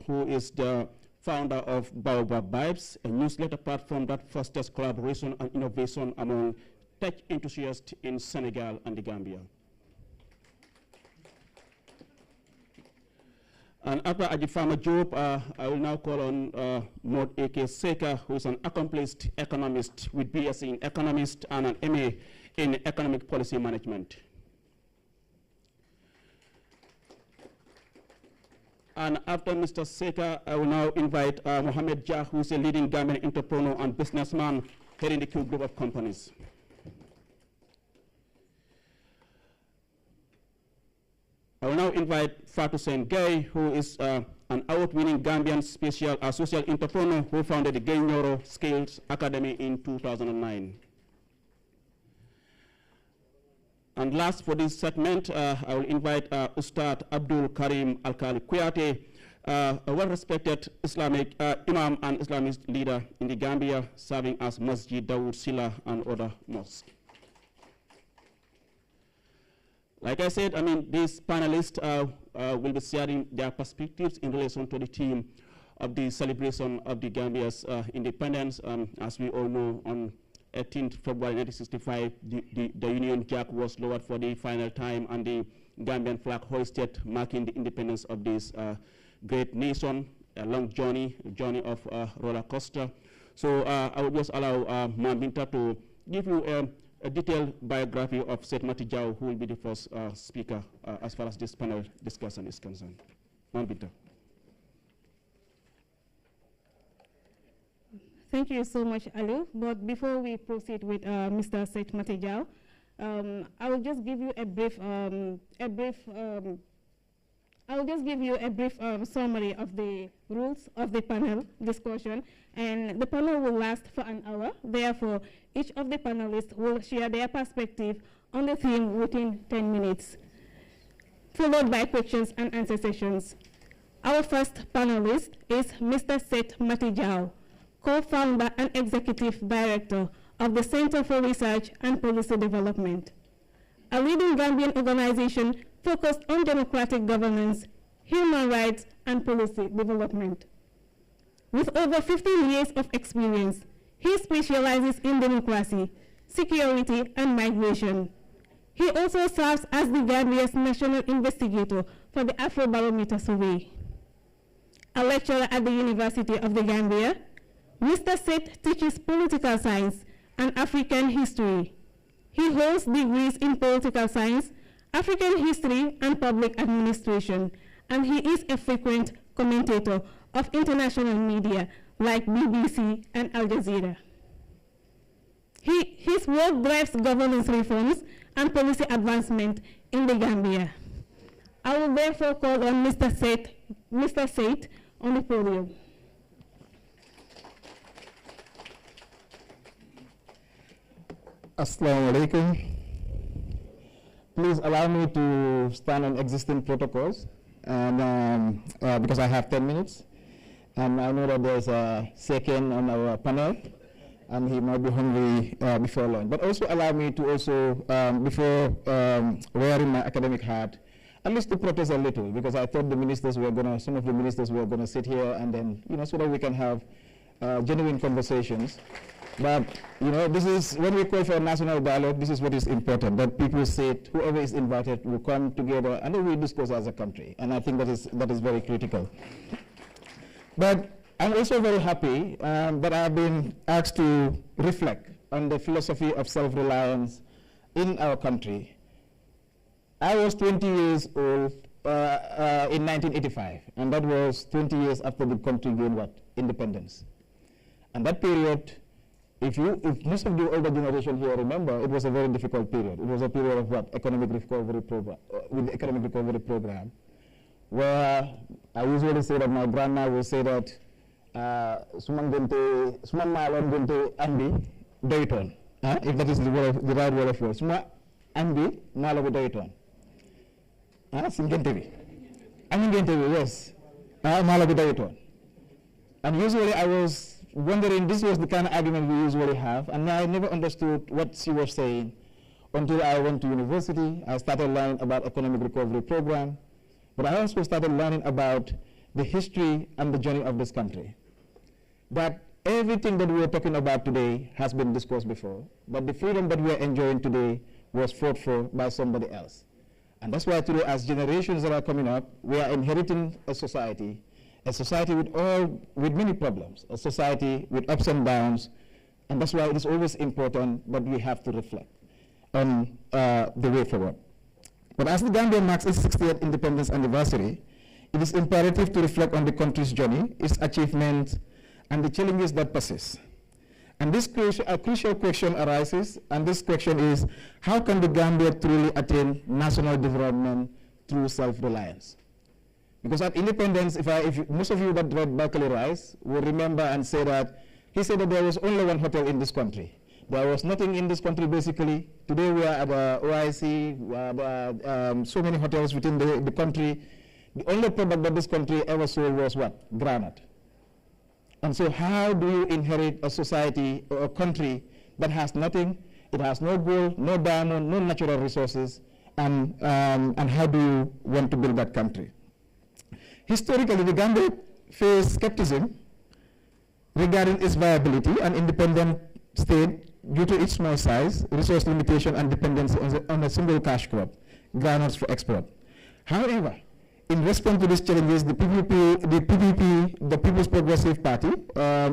who is the founder of Baobab Vibes, a newsletter platform that fosters collaboration and innovation among tech enthusiasts in Senegal and the Gambia. And after Ajifama Job, I will now call on Maud A.K. Seka, who is an accomplished economist with BSc in economics and an MA in economic policy management. And after Mr. Seka, I will now invite Mohamed Jah, who is a leading Gambian entrepreneur and businessman heading the Q group of companies. I will now invite Fatou Sengay, who is an award-winning Gambian social entrepreneur who founded the Gay Neuro Skills Academy in 2009. And last for this segment, I will invite Ustad Abdul Karim Alkali Kuyate, a well-respected Islamic Imam and Islamist leader in the Gambia, serving as Masjid Dawood Sila and other mosques. Like I said, these panelists will be sharing their perspectives in relation to the theme of the celebration of the Gambia's independence. As we all know, on 18th February 1965, the Union Jack was lowered for the final time and the Gambian flag hoisted, marking the independence of this great nation, a long journey of roller coaster. So I will just allow Mambinta to give you a detailed biography of Seth Matijao, who will be the first speaker as far as this panel discussion is concerned. Mambinta. Thank you so much, Alu. But before we proceed with Mr. Seth Matijao, I will just give you a brief summary of the rules of the panel discussion, and the panel will last for an hour. Therefore, each of the panelists will share their perspective on the theme within 10 minutes, followed by questions and answer sessions. Our first panelist is Mr. Seth Matijao, co-founder and executive director of the Center for Research and Policy Development, a leading Gambian organization focused on democratic governance, human rights, and policy development. With over 15 years of experience, he specializes in democracy, security, and migration. He also serves as the Gambia's national investigator for the Afrobarometer survey. A lecturer at the University of the Gambia, Mr. Seth teaches political science and African history. He holds degrees in political science, African history, and public administration, and he is a frequent commentator of international media like BBC and Al Jazeera. His work drives governance reforms and policy advancement in the Gambia. I will therefore call on Mr. Seth on the podium. Assalamu alaikum. Please allow me to stand on existing protocols, and because I have 10 minutes. And I know that there's a second on our panel, and he might be hungry before lunch. But also allow me to before wearing my academic hat, at least to protest a little, because I thought some of the ministers were gonna sit here and then, so that we can have genuine conversations. But, this is, when we call for a national dialogue, this is what is important, that people sit, whoever is invited will come together, and then we discuss as a country. And I think that is very critical. But I'm also very happy that I've been asked to reflect on the philosophy of self-reliance in our country. I was 20 years old in 1985, and that was 20 years after the country gained independence. And that period, if most of the older generation here remember, it was a very difficult period. It was a period of economic recovery program, with the economic recovery program, where I usually say that my grandma will say that suman malon gente andi doyton, if that is the right word of it. Suma andi malo be doyton. Singente bi. Angente bi, yes. Malo be doyton. And usually I was wondering, this was the kind of argument we usually have, and I never understood what she was saying until I went to university. I started learning about economic recovery program, but I also started learning about the history and the journey of this country. That everything that we are talking about today has been discussed before, but the freedom that we are enjoying today was fought for by somebody else. And that's why today, as generations that are coming up, we are inheriting a society with many problems, a society with ups and downs, and that's why it is always important that we have to reflect on the way forward. But as the Gambia marks its 60th independence anniversary, it is imperative to reflect on the country's journey, its achievements, and the challenges that persist. And this crucial question arises, and this question is, how can the Gambia truly attain national development through self-reliance? Because at independence, most of you that read Berkeley Rice will remember and say that, he said that there was only one hotel in this country. There was nothing in this country basically. Today we are at the OIC, so many hotels within the country. The only product that this country ever sold was what? Granite. And so how do you inherit a society or a country that has nothing? It has no gold, no diamond, no natural resources, and how do you want to build that country? Historically, the Gambia faced skepticism regarding its viability and independent state due to its small size, resource limitation, and dependency on a single cash crop, granates for export. However, in response to these challenges, the PPP, the People's Progressive Party,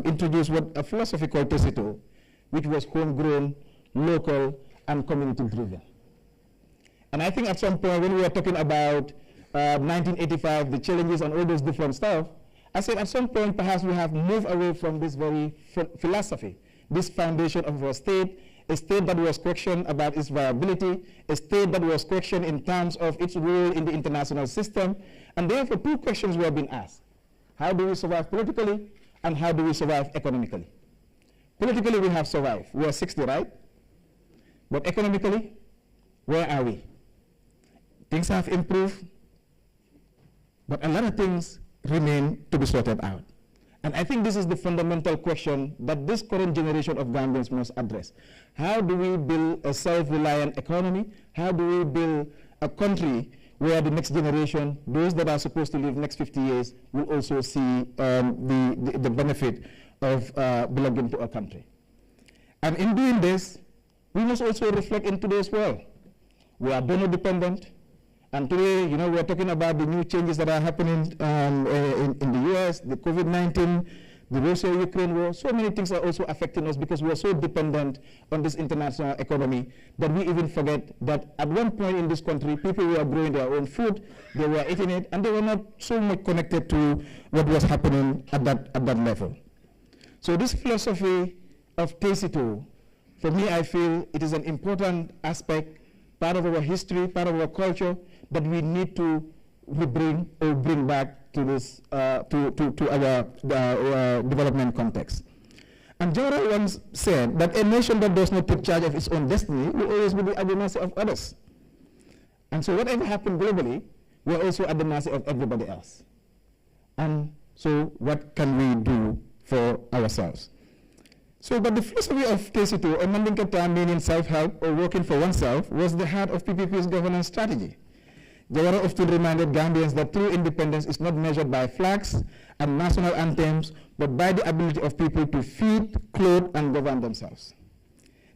introduced a philosophy called Tesito, which was homegrown, local, and community-driven. And I think at some point when we were talking about 1985, the challenges and all those different stuff, I said at some point perhaps we have moved away from this very philosophy, this foundation of a state that was questioned about its viability, a state that was questioned in terms of its role in the international system, and therefore two questions were being asked. How do we survive politically, and how do we survive economically? Politically, we have survived. We are 60, right? But economically, where are we? Things have improved, but a lot of things remain to be sorted out. And I think this is the fundamental question that this current generation of Gambians must address. How do we build a self-reliant economy? How do we build a country where the next generation, those that are supposed to live next 50 years, will also see the benefit of belonging to a country? And in doing this, we must also reflect in today's world. We are donor dependent. And today, you know, we're talking about the new changes that are happening in the US, the COVID-19, the Russia-Ukraine war. So many things are also affecting us because we are so dependent on this international economy that we even forget that at one point in this country, people were growing their own food, they were eating it, and they were not so much connected to what was happening at that level. So this philosophy of Tesito, for me, I feel it is an important aspect, part of our history, part of our culture, that we need to bring back to this to our development context. And Jawara once said that a nation that does not take charge of its own destiny will always be at the mercy of others. And so whatever happens globally, we're also at the mercy of everybody else. And so what can we do for ourselves? So, but the philosophy of Tesito, or Mandinka meaning self-help or working for oneself, was the heart of PPP's governance strategy. Jawara often reminded Gambians that true independence is not measured by flags and national anthems, but by the ability of people to feed, clothe, and govern themselves.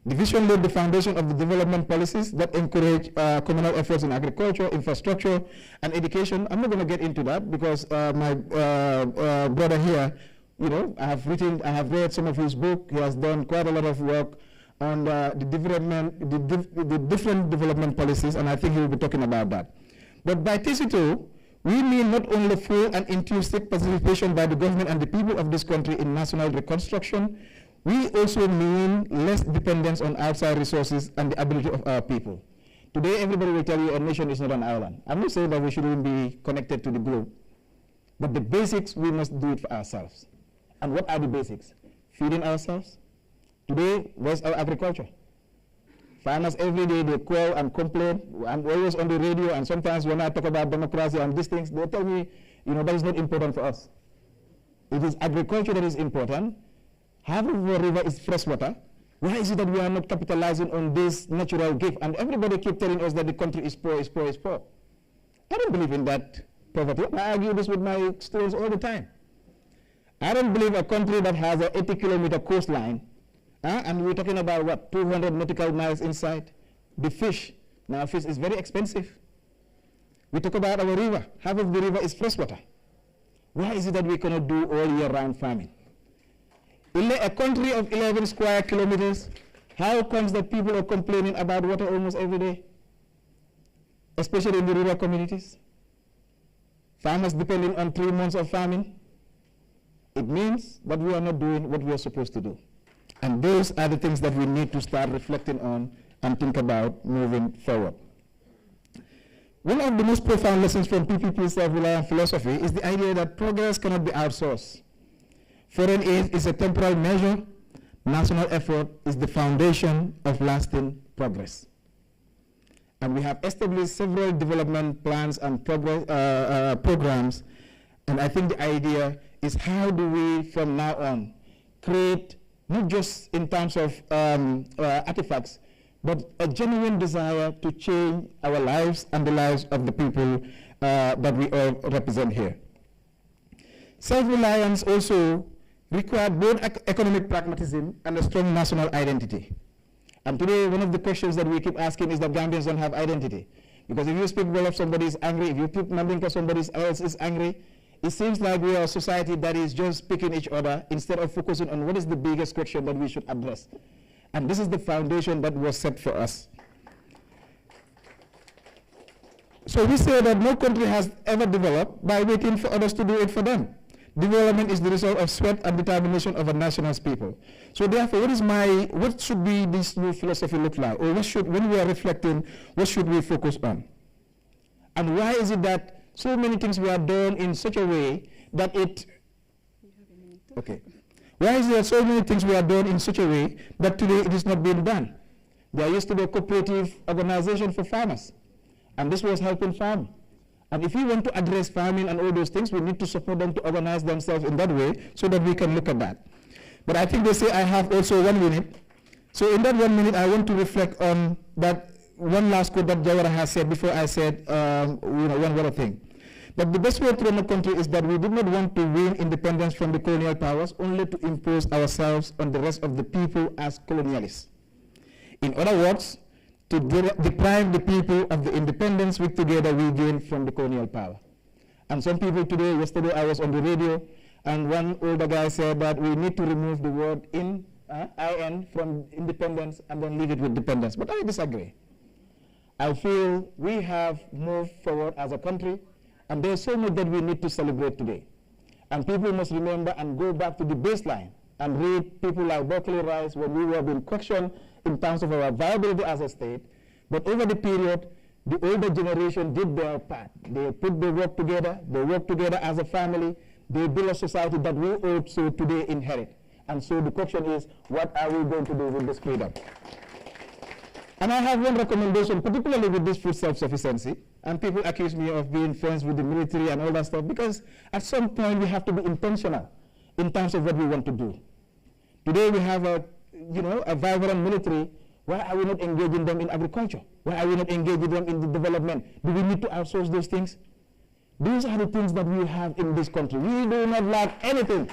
The vision laid the foundation of the development policies that encourage communal efforts in agriculture, infrastructure, and education. I'm not going to get into that because my brother here, you know, I have read some of his book. He has done quite a lot of work on the different development policies, and I think he will be talking about that. But by Tesito, we mean not only full and inclusive participation by the government and the people of this country in national reconstruction, we also mean less dependence on outside resources and the ability of our people. Today, everybody will tell you a nation is not an island. I'm not saying that we shouldn't be connected to the globe, but the basics, we must do it for ourselves. And what are the basics? Feeding ourselves. Today, where's our agriculture? Farmers every day, they call and complain. I'm always on the radio, and sometimes when I talk about democracy and these things, they tell me, you know, that is not important for us. It is agriculture that is important. Half of the river is fresh water. Why is it that we are not capitalizing on this natural gift? And everybody keeps telling us that the country is poor, is poor, is poor. I don't believe in that poverty. I argue this with my students all the time. I don't believe a country that has an 80-kilometer coastline, and we're talking about, what, 200 nautical miles inside? The fish. Now, fish is very expensive. We talk about our river. Half of the river is freshwater. Why is it that we cannot do all year-round farming? In a country of 11 square kilometers, how comes that people are complaining about water almost every day? Especially in the rural communities. Farmers depending on 3 months of farming. It means that we are not doing what we are supposed to do. And those are the things that we need to start reflecting on and think about moving forward. One of the most profound lessons from PPP's self-reliance philosophy is the idea that progress cannot be outsourced. Foreign aid is a temporal measure. National effort is the foundation of lasting progress. And we have established several development plans and programs. And I think the idea is, how do we, from now on, create, not just in terms of artifacts, but a genuine desire to change our lives and the lives of the people that we all represent here. Self-reliance also required both economic pragmatism and a strong national identity. And today, one of the questions that we keep asking is that Gambians don't have identity. Because if you speak well of somebody is angry, if you speak Mandinka, somebody else is angry, it seems like we are a society that is just picking each other instead of focusing on what is the biggest question that we should address. And this is the foundation that was set for us. So we say that no country has ever developed by waiting for others to do it for them. Development is the result of sweat and determination of a nation's people. So therefore, what should be this new philosophy look like? Or what should, when we are reflecting, what should we focus on? And why is it that so many things we are done in such a way that it, okay. Why is there so many things we are done in such a way that today it is not being done? There used to be a cooperative organization for farmers, and this was helping farming. And if we want to address farming and all those things, we need to support them to organize themselves in that way so that we can look at that. But I think they say I have also 1 minute. So in that 1 minute, I want to reflect on that one last quote that Jawara has said before I said one other thing. That the best way to run a country is that we did not want to win independence from the colonial powers, only to impose ourselves on the rest of the people as colonialists. In other words, to deprive the people of the independence which together we gained from the colonial power. And some people today, yesterday I was on the radio, and one older guy said that we need to remove the word in from independence and then leave it with dependence. But I disagree. I feel we have moved forward as a country, and there's so much that we need to celebrate today. And people must remember and go back to the baseline and read people like Berkeley Rice when we were being questioned in terms of our viability as a state. But over the period, the older generation did their part. They put the work together, they work together as a family, they build a society that we also today inherit. And so the question is, what are we going to do with this freedom? And I have one recommendation, particularly with this food self-sufficiency. And people accuse me of being friends with the military and all that stuff, because at some point we have to be intentional in terms of what we want to do. Today we have a vibrant military. Why are we not engaging them in agriculture? Why are we not engaging them in the development? Do we need to outsource those things? These are the things that we have in this country. We do not lack anything.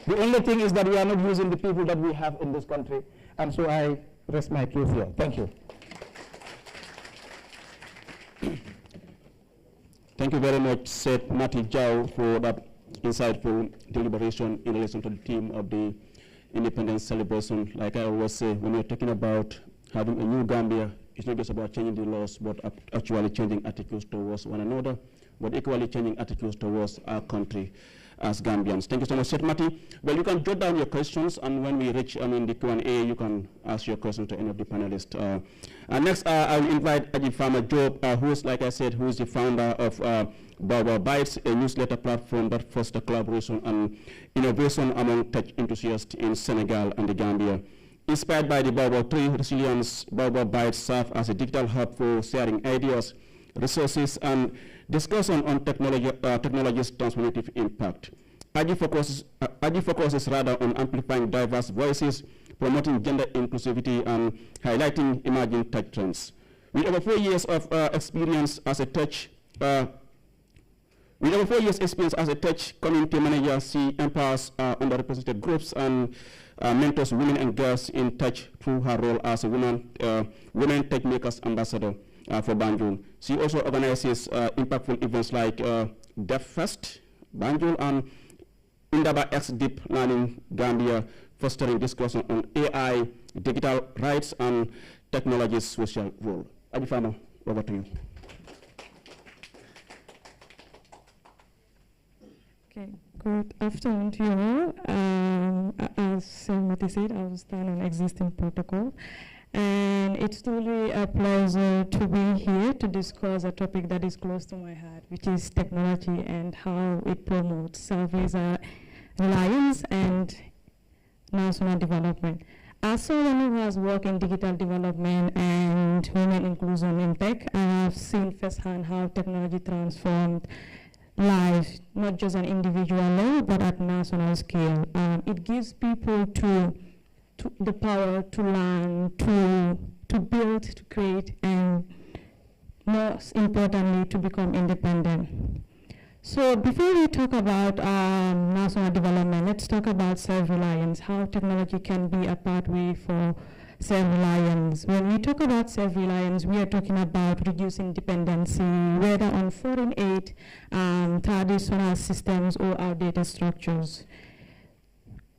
The only thing is that we are not using the people that we have in this country. And so I rest my case here. Thank you. Thank you very much, Seth Mati Jau, for that insightful deliberation in relation to the theme of the independence celebration. Like I always say, when we're talking about having a new Gambia, it's not just about changing the laws, but actually changing attitudes towards one another, but equally changing attitudes towards our country as Gambians. Thank you so much, Seth Mati. Well, you can jot down your questions, and when we reach the Q&A, you can ask your question to any of the panelists. Next, I will invite Ajib Farmer Job, who is, like I said, who is the founder of Baobab Bites, a newsletter platform that fosters collaboration and innovation among tech enthusiasts in Senegal and the Gambia. Inspired by the Baobab 3 resilience, Baobab Bites serve as a digital hub for sharing ideas, resources, and discussion on technology's transformative impact. AGI focuses rather on amplifying diverse voices, promoting gender inclusivity, and highlighting emerging tech trends. With over 4 years of experience as a tech With over 4 years experience as a tech community manager, she empowers underrepresented groups and mentors women and girls in tech through her role as a women tech makers ambassador for Banjul. She also organizes impactful events like Deaf Fest, Banjul, and Indaba X Deep Learning Gambia, fostering discussion on AI, digital rights, and technology's social role. Adifama, over to you. Okay, good afternoon to you all. As Mati said, I will stand on existing protocol. And it's truly a pleasure to be here to discuss a topic that is close to my heart, which is technology and how it promotes self-reliance and national development. As someone who has worked in digital development and women inclusion in tech, I have seen firsthand how technology transformed lives, not just an individual level, but at national scale. It gives people the power to learn, to build, to create, and most importantly, to become independent. So before we talk about national development, let's talk about self-reliance, how technology can be a pathway for self-reliance. When we talk about self-reliance, we are talking about reducing dependency, whether on foreign aid, traditional systems, or outdated structures.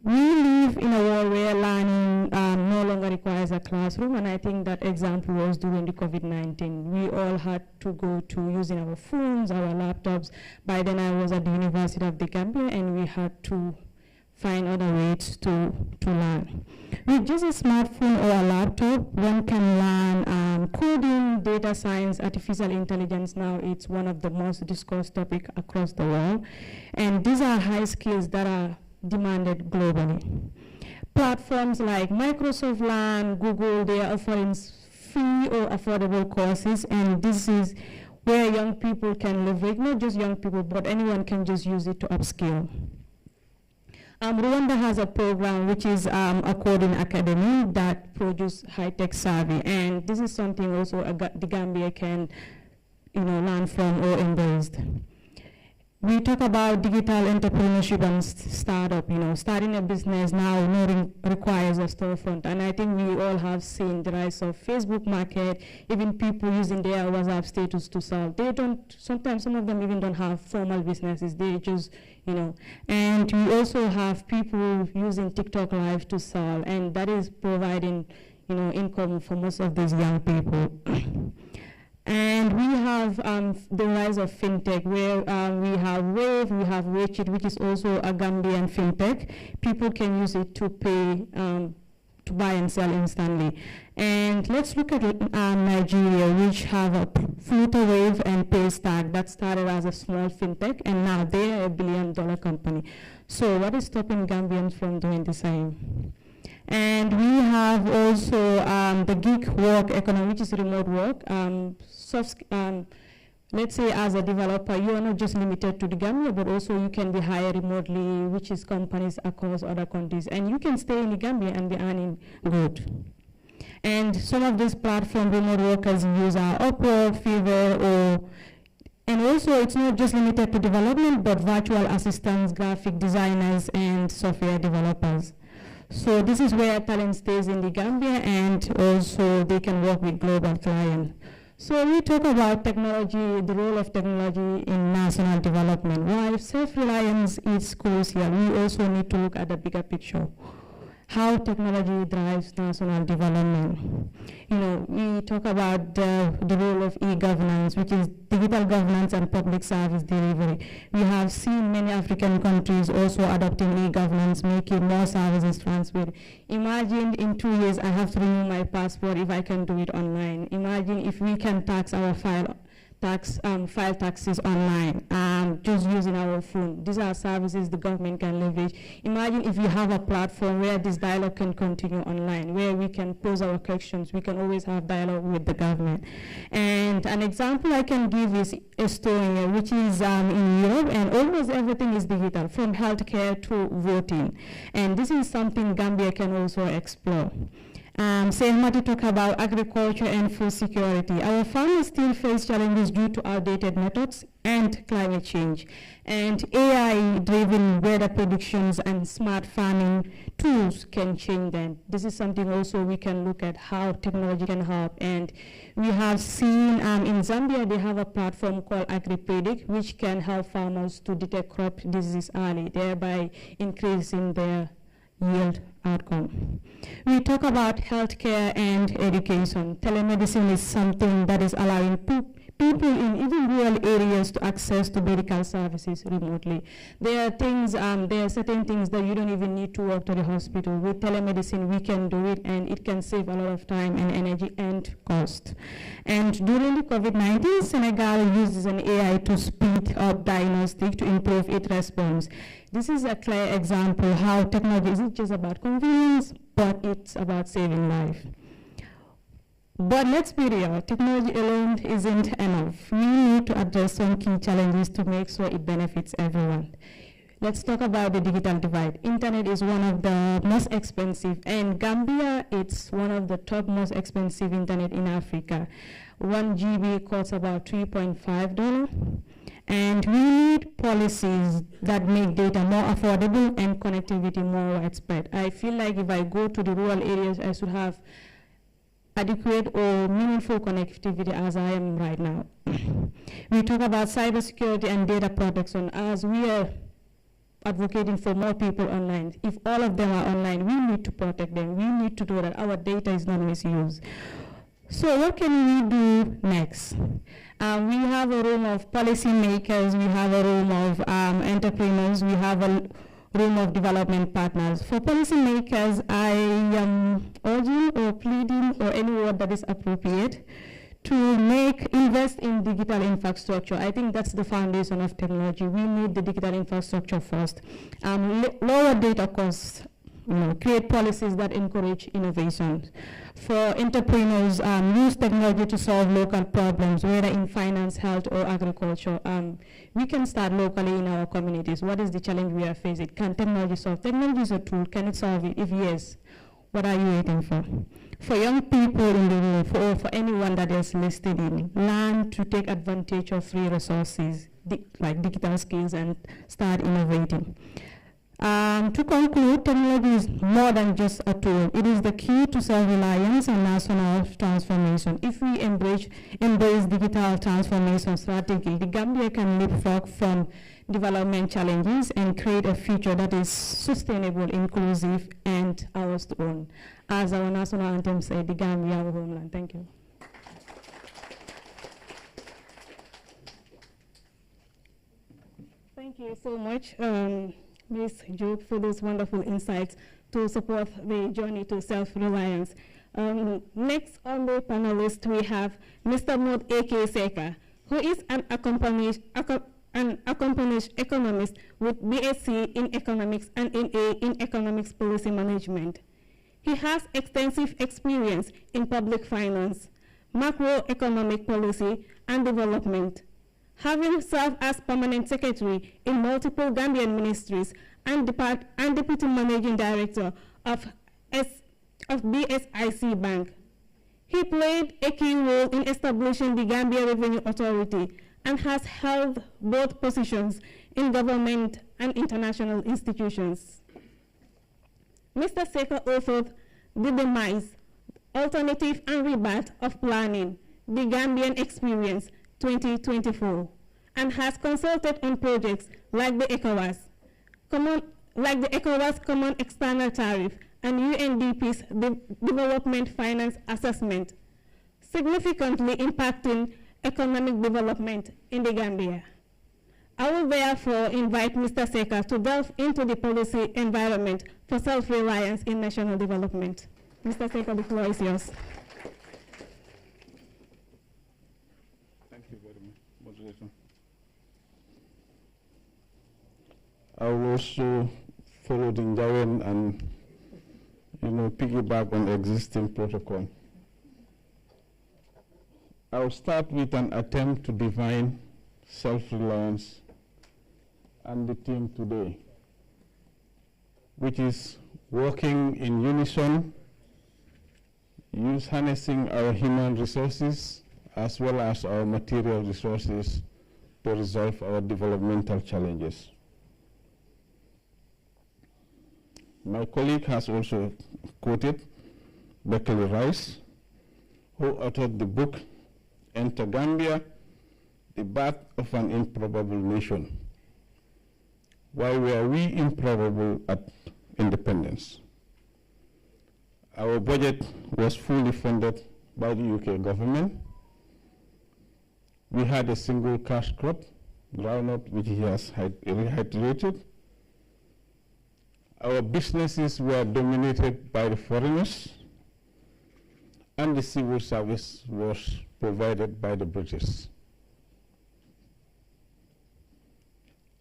We live in a world where learning no longer requires a classroom, and I think that example was during the COVID-19. We all had to go to using our phones, our laptops. By then I was at the University of the Gambia, and we had to find other ways to learn. With just a smartphone or a laptop, one can learn coding, data science, artificial intelligence. Now it's one of the most discussed topics across the world. And these are high skills that are demanded globally. Platforms like Microsoft Learn, Google, they are offering free or affordable courses, and this is where young people can leverage, not just young people, but anyone can just use it to upskill. Rwanda has a program which is a coding academy that produces high-tech savvy, and this is something also the Gambia can learn from or embrace. We talk about digital entrepreneurship and startup. Starting a business now requires a storefront, and I think we all have seen the rise of Facebook Market, even people using their WhatsApp status to sell. Sometimes some of them even don't have formal businesses, they just, and we also have people using TikTok Live to sell, and that is providing, income for most of these young people. And we have the rise of fintech, where we have Wave, we have Wechit, which is also a Gambian fintech. People can use it to pay, to buy and sell instantly. And let's look at Nigeria, which have a Flutterwave and Paystack that started as a small fintech, and now they are $1 billion company. So what is stopping Gambians from doing the same? And we have also the gig work economy, which is remote work. Let's say as a developer, you are not just limited to the Gambia, but also you can be hired remotely, which is companies across other countries. And you can stay in the Gambia and be earning good. And some of these platform remote workers use our Upwork, Fiverr, and also it's not just limited to development, but virtual assistants, graphic designers, and software developers. So this is where talent stays in the Gambia, and also they can work with global clients. So we talk about technology, the role of technology in national development. While self-reliance is crucial, we also need to look at the bigger picture. How technology drives national development. We talk about the role of e-governance, which is digital governance and public service delivery. We have seen many African countries also adopting e-governance, making more services transferred. Imagine in 2 years I have to renew my passport if I can do it online. Imagine if we can tax our file taxes online, just using our phone. These are services the government can leverage. Imagine if you have a platform where this dialogue can continue online, where we can pose our questions, we can always have dialogue with the government. And an example I can give is Estonia, which is in Europe, and almost everything is digital, from healthcare to voting. And this is something Gambia can also explore. Mati talked about agriculture and food security. Our farmers still face challenges due to outdated methods and climate change. And AI-driven weather predictions and smart farming tools can change that. This is something also we can look at how technology can help. And we have seen in Zambia, they have a platform called AgriPredict, which can help farmers to detect crop disease early, thereby increasing their yield outcome. We talk about healthcare and education. Telemedicine is something that is allowing people in even rural areas to access to medical services remotely. There are certain things that you don't even need to walk to the hospital. With telemedicine, we can do it, and it can save a lot of time and energy and cost. And during the COVID-19, Senegal uses an AI to speed up diagnostic to improve its response. This is a clear example how technology isn't just about convenience, but it's about saving life. But let's be real, technology alone isn't enough. We need to address some key challenges to make sure it benefits everyone. Let's talk about the digital divide. Internet is one of the most expensive, and Gambia, it's one of the top most expensive internet in Africa. 1 GB costs about $3.5. And we need policies that make data more affordable and connectivity more widespread. I feel like if I go to the rural areas, I should have adequate or meaningful connectivity as I am right now. We talk about cybersecurity and data protection as we are advocating for more people online. If all of them are online, we need to protect them. We need to know that our data is not misused. So what can we do next? We have a room of policymakers, we have a room of entrepreneurs, we have a room of development partners. For policymakers, I am urging or pleading, or any word that is appropriate, to invest in digital infrastructure. I think that's the foundation of technology. We need the digital infrastructure first. Lower data costs, create policies that encourage innovation. For entrepreneurs, use technology to solve local problems, whether in finance, health, or agriculture. We can start locally in our communities. What is the challenge we are facing? Can technology solve? Technology is a tool. Can it solve it? If yes, what are you waiting for? For young people in the room, for anyone that is listening, learn to take advantage of free resources, like digital skills, and start innovating. To conclude, technology is more than just a tool. It is the key to self-reliance and national transformation. If we embrace digital transformation strategy, the Gambia can leapfrog from development challenges and create a future that is sustainable, inclusive, and ours to own. As our national anthem said, the Gambia, our homeland. Thank you. Thank you so much, Ms. Job, for those wonderful insights to support the journey to self-reliance. Next on the panelist, we have Mr. Maud A.K. Seka, who is an accomplished economist with BSc in economics and MA in economics policy management. He has extensive experience in public finance, macroeconomic policy, and development, having served as permanent secretary in multiple Gambian ministries and deputy managing director of BSIC Bank. He played a key role in establishing the Gambia Revenue Authority and has held both positions in government and international institutions. Mr. Seka authored The Demise, Alternative and Rebirth of Planning, the Gambian Experience 2024, and has consulted on projects like the ECOWAS Common External Tariff and UNDP's Development Finance Assessment, significantly impacting economic development in the Gambia. I will therefore invite Mr. Seka to delve into the policy environment for self-reliance in national development. Mr. Seka, the floor is yours. Thank you very much, moderator. I will also follow the Njawen and piggyback on existing protocol. I will start with an attempt to define self-reliance and the theme today, which is working in unison harnessing our human resources as well as our material resources to resolve our developmental challenges. My colleague has also quoted Beckley Rice, who authored the book, Enter Gambia, The Birth of an Improbable Nation. Why were we improbable at independence? Our budget was fully funded by the UK government. We had a single cash crop, groundnut, which he has reiterated. Our businesses were dominated by the foreigners, and the civil service was provided by the British.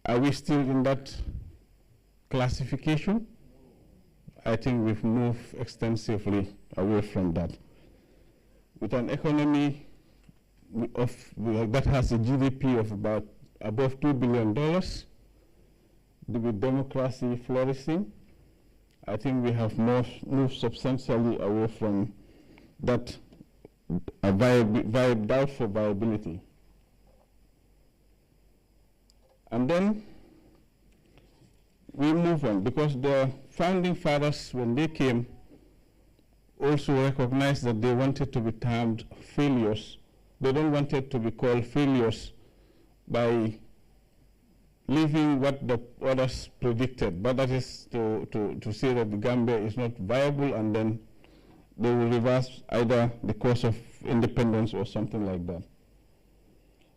Are we still in that classification? I think we've moved extensively away from that. With an economy that has a GDP of about above $2 billion, with democracy flourishing, I think we have moved substantially away from that doubt for viability. And then we move on, because the founding fathers, when they came, also recognized that they wanted to be termed failures. They don't want it to be called failures by leaving what the others predicted, but that is to say that the Gambia is not viable, and then they will reverse either the course of independence or something like that.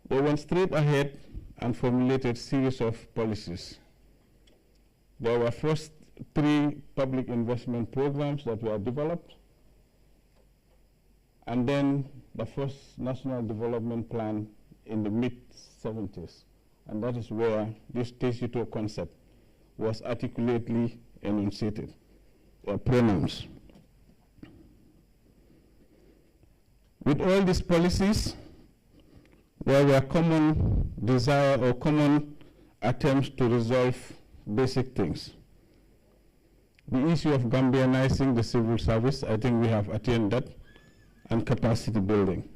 They went straight ahead and formulated a series of policies. There were first 3 public investment programs that were developed, and then the first national development plan in the mid-70s. And that is where this Teshito concept was articulately enunciated, or pronounced. With all these policies, there were common desire or common attempts to resolve basic things. The issue of Gambianizing the civil service, I think we have attained that, and capacity building.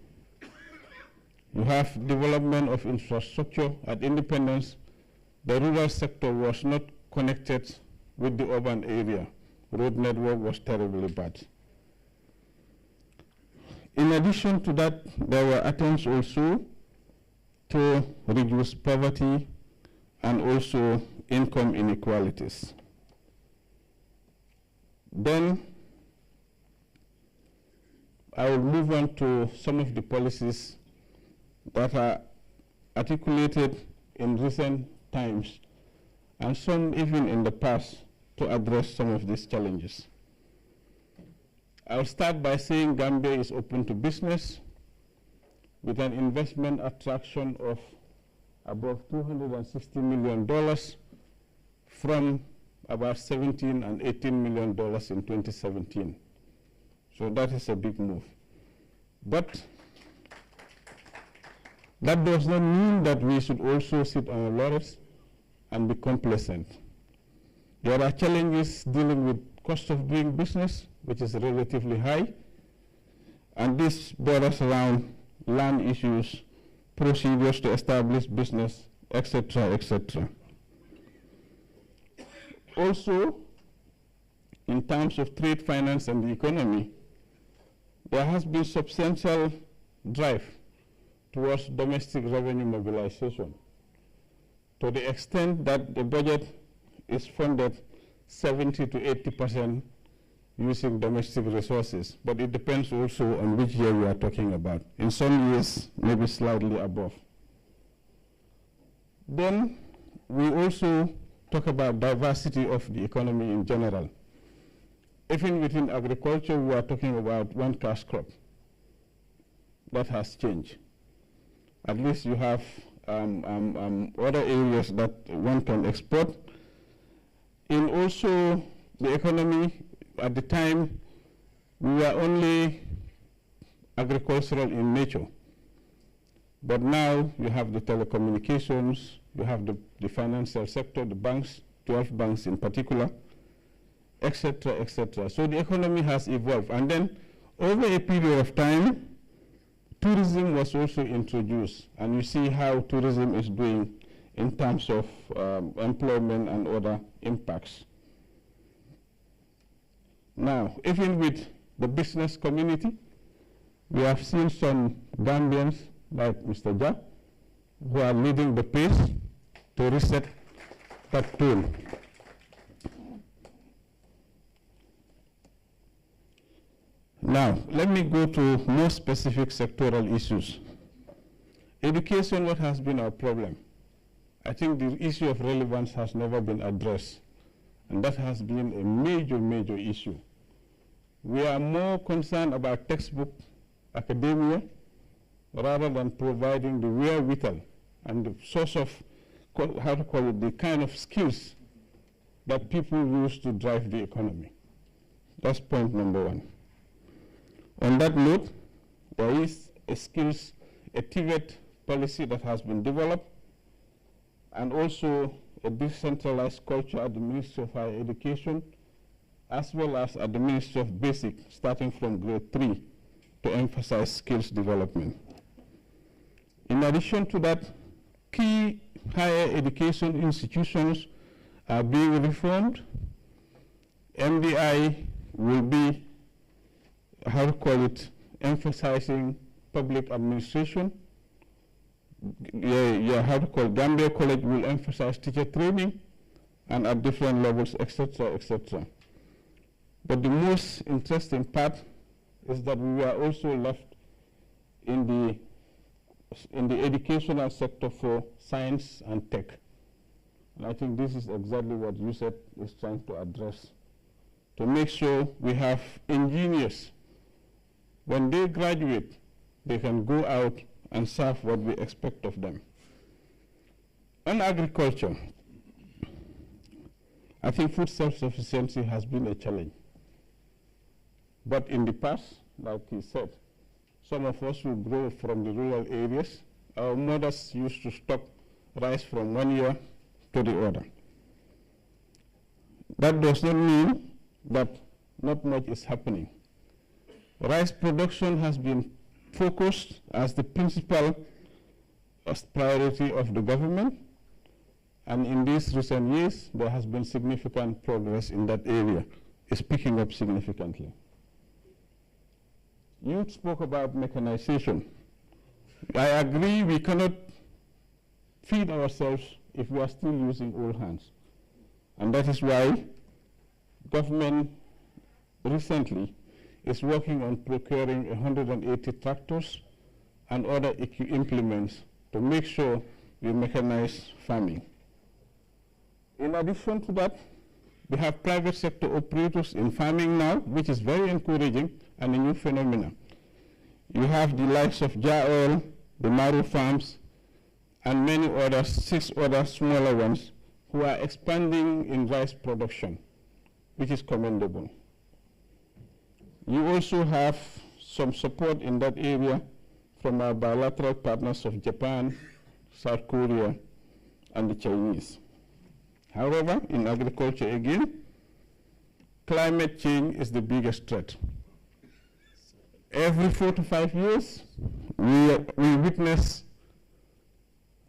You have development of infrastructure. At independence, the rural sector was not connected with the urban area. Road network was terribly bad. In addition to that, there were attempts also to reduce poverty and also income inequalities. Then I will move on to some of the policies that are articulated in recent times, and some even in the past, to address some of these challenges. I'll start by saying Gambia is open to business, with an investment attraction of above $260 million from about $17 and $18 million in 2017. So that is a big move. But that does not mean that we should also sit on our laurels and be complacent. There are challenges dealing with cost of doing business, which is relatively high, and this borders around land issues, procedures to establish business, etc., etc. Also, in terms of trade finance and the economy, there has been substantial drive towards domestic revenue mobilization, to the extent that the budget is funded 70 to 80% using domestic resources, but it depends also on which year we are talking about. In some years, maybe slightly above. Then we also talk about diversity of the economy in general. Even within agriculture, we are talking about one cash crop. That has changed. At least you have other areas that one can export. In also the economy, at the time, we were only agricultural in nature. But now you have the telecommunications, you have the financial sector, the banks, 12 banks in particular, etc., etc. So the economy has evolved. And then Over a period of time, tourism was also introduced, and you see how tourism is doing in terms of employment and other impacts. Now, even with the business community, we have seen some Gambians like Mr. Ja, who are leading the pace to reset that tool. Now, let me go to more specific sectoral issues. Education, what has been our problem? I think the issue of relevance has never been addressed, and that has been a major, major issue. We are more concerned about textbook academia rather than providing the wherewithal and the source of, how to call it, the kind of skills that people use to drive the economy. That's point number one. On that note, there is a skills, a TVET policy that has been developed, and also a decentralized culture at the Ministry of Higher Education, as well as at the Ministry of Basic, starting from grade 3, to emphasize skills development. In addition to that, key higher education institutions are being reformed. MDI will be, how to call it, emphasizing public administration. How to call it, Gambia College will emphasize teacher training and at different levels, etc., etc. But the most interesting part is that we are also left in the educational sector for science and tech. And I think this is exactly what USET is trying to address, to make sure we have engineers. When they graduate, they can go out and serve what we expect of them. On agriculture, I think food self-sufficiency has been a challenge. But in the past, like he said, some of us who grow from the rural areas, our mothers used to stock rice from one year to the other. That does not mean that not much is happening. Rice production has been focused as the principal priority of the government, and in these recent years, there has been significant progress in that area. It's picking up significantly. You spoke about mechanization. I agree we cannot feed ourselves if we are still using old hands. And that is why government recently is working on procuring 180 tractors and other implements to make sure we mechanize farming. In addition to that, we have private sector operators in farming now, which is very encouraging and a new phenomenon. You have the likes of Jaoil, the Maru Farms, and many others, 6 other smaller ones, who are expanding in rice production, which is commendable. You also have some support in that area from our bilateral partners of Japan, South Korea, and the Chinese. However, in agriculture again, climate change is the biggest threat. Every 4 to 5 years, we witness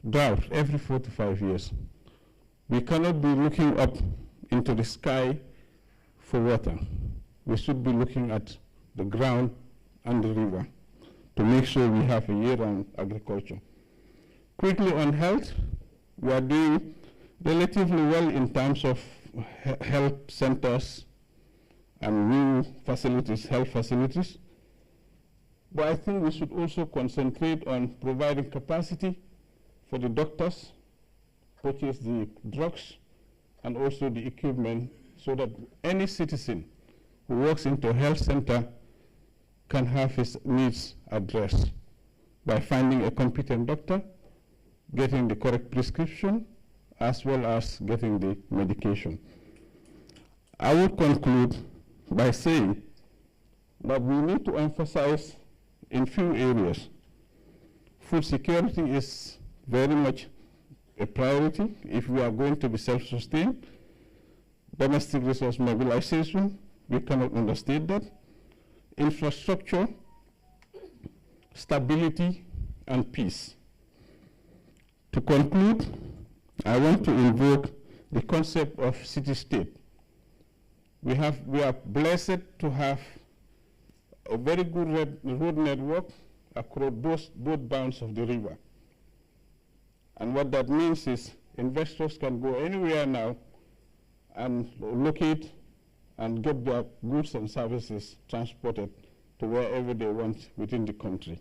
drought every 4 to 5 years. We cannot be looking up into the sky for water. We should be looking at the ground and the river to make sure we have a year-round agriculture. Quickly on health, we are doing relatively well in terms of health centers and new facilities, health facilities. But I think we should also concentrate on providing capacity for the doctors, purchase the drugs, and also the equipment, so that any citizen who walks into a health center can have his needs addressed by finding a competent doctor, getting the correct prescription, as well as getting the medication. I would conclude by saying that we need to emphasize in few areas. Food security is very much a priority if we are going to be self-sustained. Domestic resource mobilization, we cannot understate that. infrastructure, stability, and peace. To conclude, I want to invoke the concept of city-state. We are blessed to have a very good road network across both banks of the river. And what that means is investors can go anywhere now and locate and get their goods and services transported to wherever they want within the country.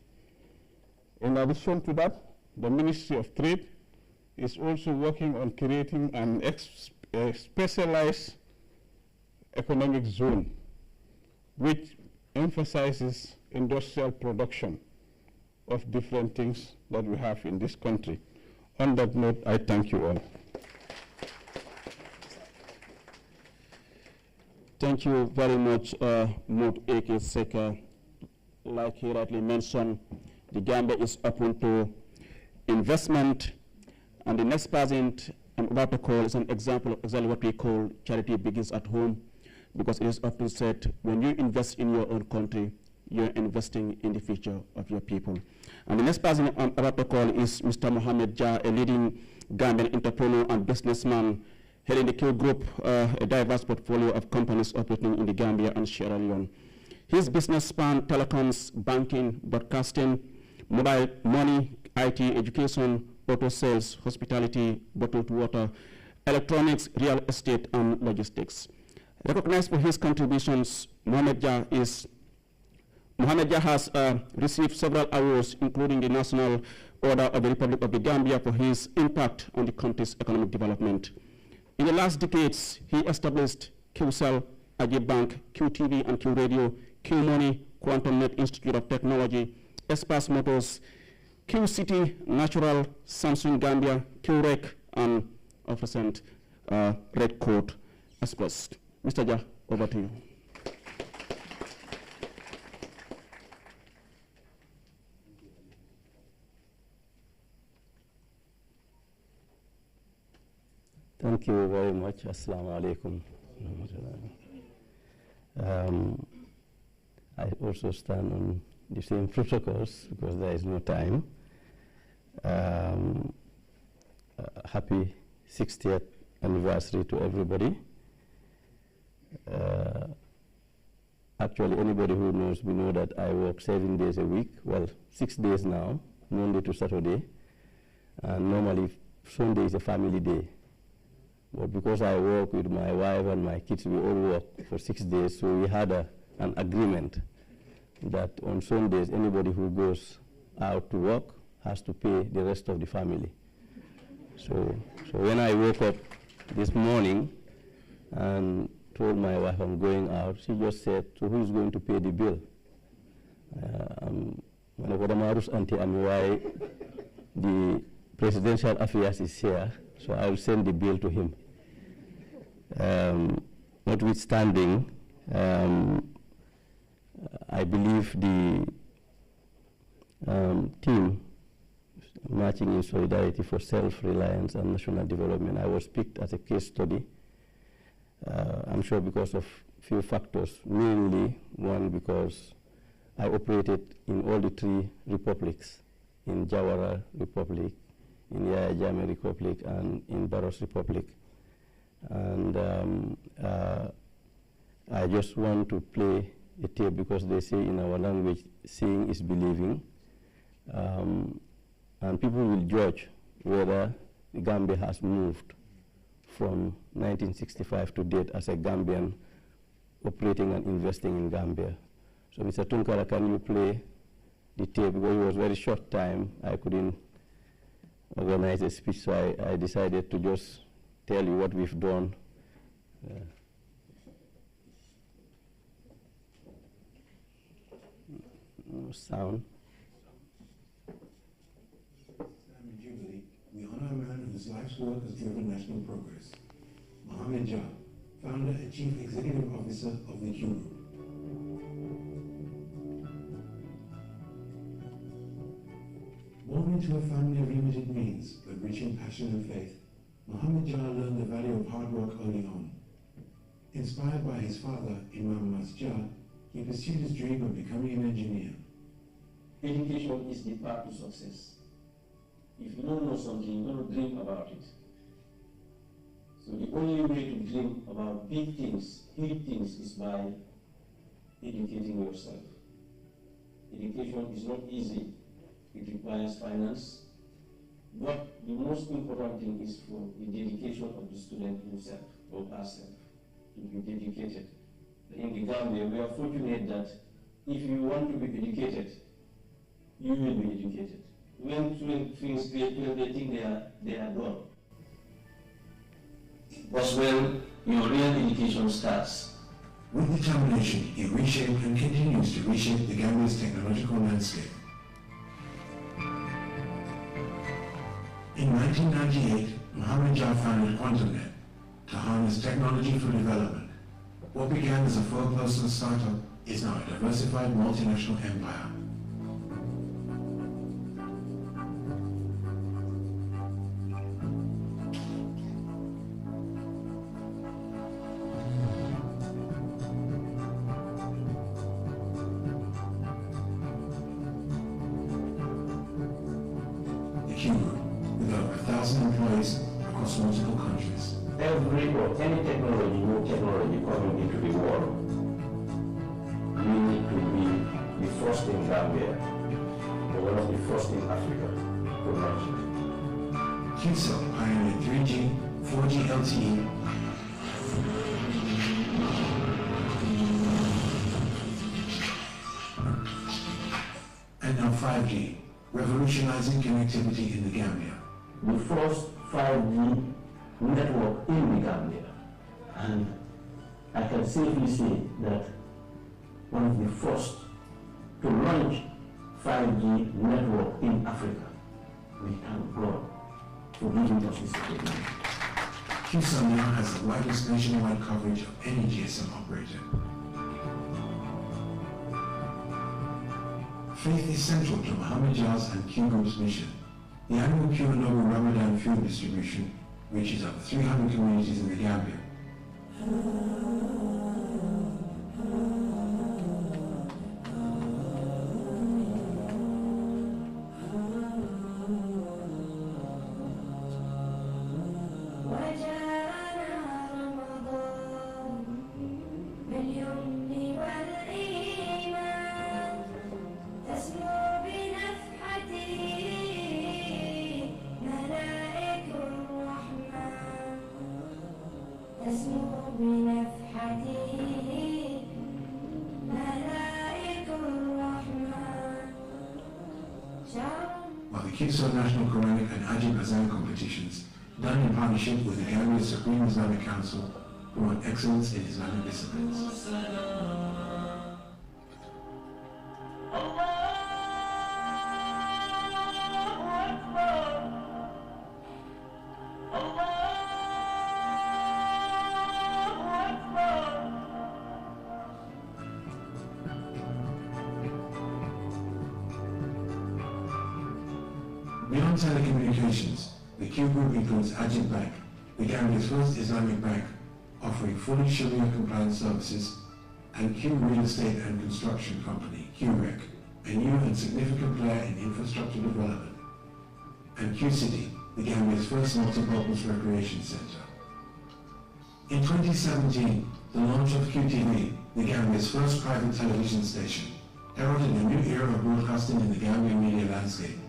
In addition to that, the Ministry of Trade is also working on creating a specialized economic zone which emphasizes industrial production of different things that we have in this country. On that note, I thank you all. Thank you very much, Mut Eke Seka. Like he rightly mentioned, the Gambia is open to investment, and the next person I'm about to call is an example of exactly what we call charity begins at home, because it is often said when you invest in your own country, you're investing in the future of your people. And the next person I'm about to call is Mr. Mohamed Jah, a leading Gambian entrepreneur and businessman, heading the Q Group, a diverse portfolio of companies operating in the Gambia and Sierra Leone. His business span telecoms, banking, broadcasting, mobile money, IT, education, auto sales, hospitality, bottled water, electronics, real estate, and logistics. Recognized for his contributions, Mohamed Jah has received several awards, including the National Order of the Republic of the Gambia for his impact on the country's economic development. In the last decades, he established QCell, Ajib Bank, QTV and Q Radio, Q Money, Quantum Net Institute of Technology, Espas Motors, Q City, Natural, Samsung Gambia, Q Rec, and of recent Red Coat Express. Mr. Jah, over to you. Thank you very much. Assalamu alaikum. I also stand on the same protocols because there is no time. Happy 60th anniversary to everybody. Actually, anybody who knows me know that I work 7 days a week. Well, 6 days now, Monday to Saturday. And normally Sunday is a family day. But because I work with my wife and my kids, we all work for 6 days, so we had an agreement that on Sundays, anybody who goes out to work has to pay the rest of the family. So when I woke up this morning and told my wife I'm going out, she just said, so who's going to pay the bill? The presidential affairs is here, so I'll send the bill to him. Notwithstanding, I believe the team marching in solidarity for self-reliance and national development, I was picked as a case study. I'm sure because of few factors, mainly one because I operated in all the 3 republics, in Jawara Republic, in Yaya Jammeh Republic, and in Barros Republic. And I just want to play a tape because they say in our language, seeing is believing. And people will judge whether the Gambia has moved from 1965 to date as a Gambian operating and investing in Gambia. So Mr. Tunkara, can you play the tape? Because it was a very short time, I couldn't organize a speech, so I decided to just tell you what we've done. No sound. Jubilee, we honor a man whose life's work has driven national progress. Mohamed Jah, founder and chief executive officer of the Q Group. Born into a family of limited means, but rich in passion and faith, Mohamed Jah learned the value of hard work early on. Inspired by his father, Imam Mas Jah, he pursued his dream of becoming an engineer. Education is the path to success. If you don't know something, you don't dream about it. So the only way to dream about big things, huge things, is by educating yourself. Education is not easy. It requires finance. But the most important thing is for the dedication of the student himself or herself to be dedicated. In the Gambia, we are fortunate that if you want to be educated, you will be educated. When things when they think they are done. That's when your real education starts. With determination, he reshaped and continues to reshape the Gambia's technological landscape. In 1998, Mohammed Jah founded Entrepreneurial to harness technology for development. What began as a four-person startup is now a diversified multinational empire. With over 1,000 employees across multiple countries. Any technology, new technology coming into the world, we need to be the first in Gambia, or one of the first in Africa to launch it. QCell pioneered 3G, 4G LTE, and now 5G, revolutionizing connectivity in the Gambia. The first 5G network in the Gambia. And I can safely say that one of the first to launch 5G network in Africa. We thank God for giving us this opportunity. QCell now has the widest nationwide coverage of any GSM operator. Faith is central to Mohammed Jah's and Q Group's mission. The annual Q and Noble Ramadan food distribution reaches over 300 communities in the Gambia. While the QCell National Quranic and Ajib Azan competitions, done in partnership with the Gambia Supreme Islamic Council, promote excellence in Islamic disciplines. Beyond telecommunications, the Q Group includes Ajib Bank, the Gambia's first Islamic bank, offering fully Sharia-compliant services, and Q Real Estate and Construction Company, QREC, a new and significant player in infrastructure development, and Q City, the Gambia's first multi-purpose recreation center. In 2017, the launch of QTV, the Gambia's first private television station, heralded a new era of broadcasting in the Gambian media landscape.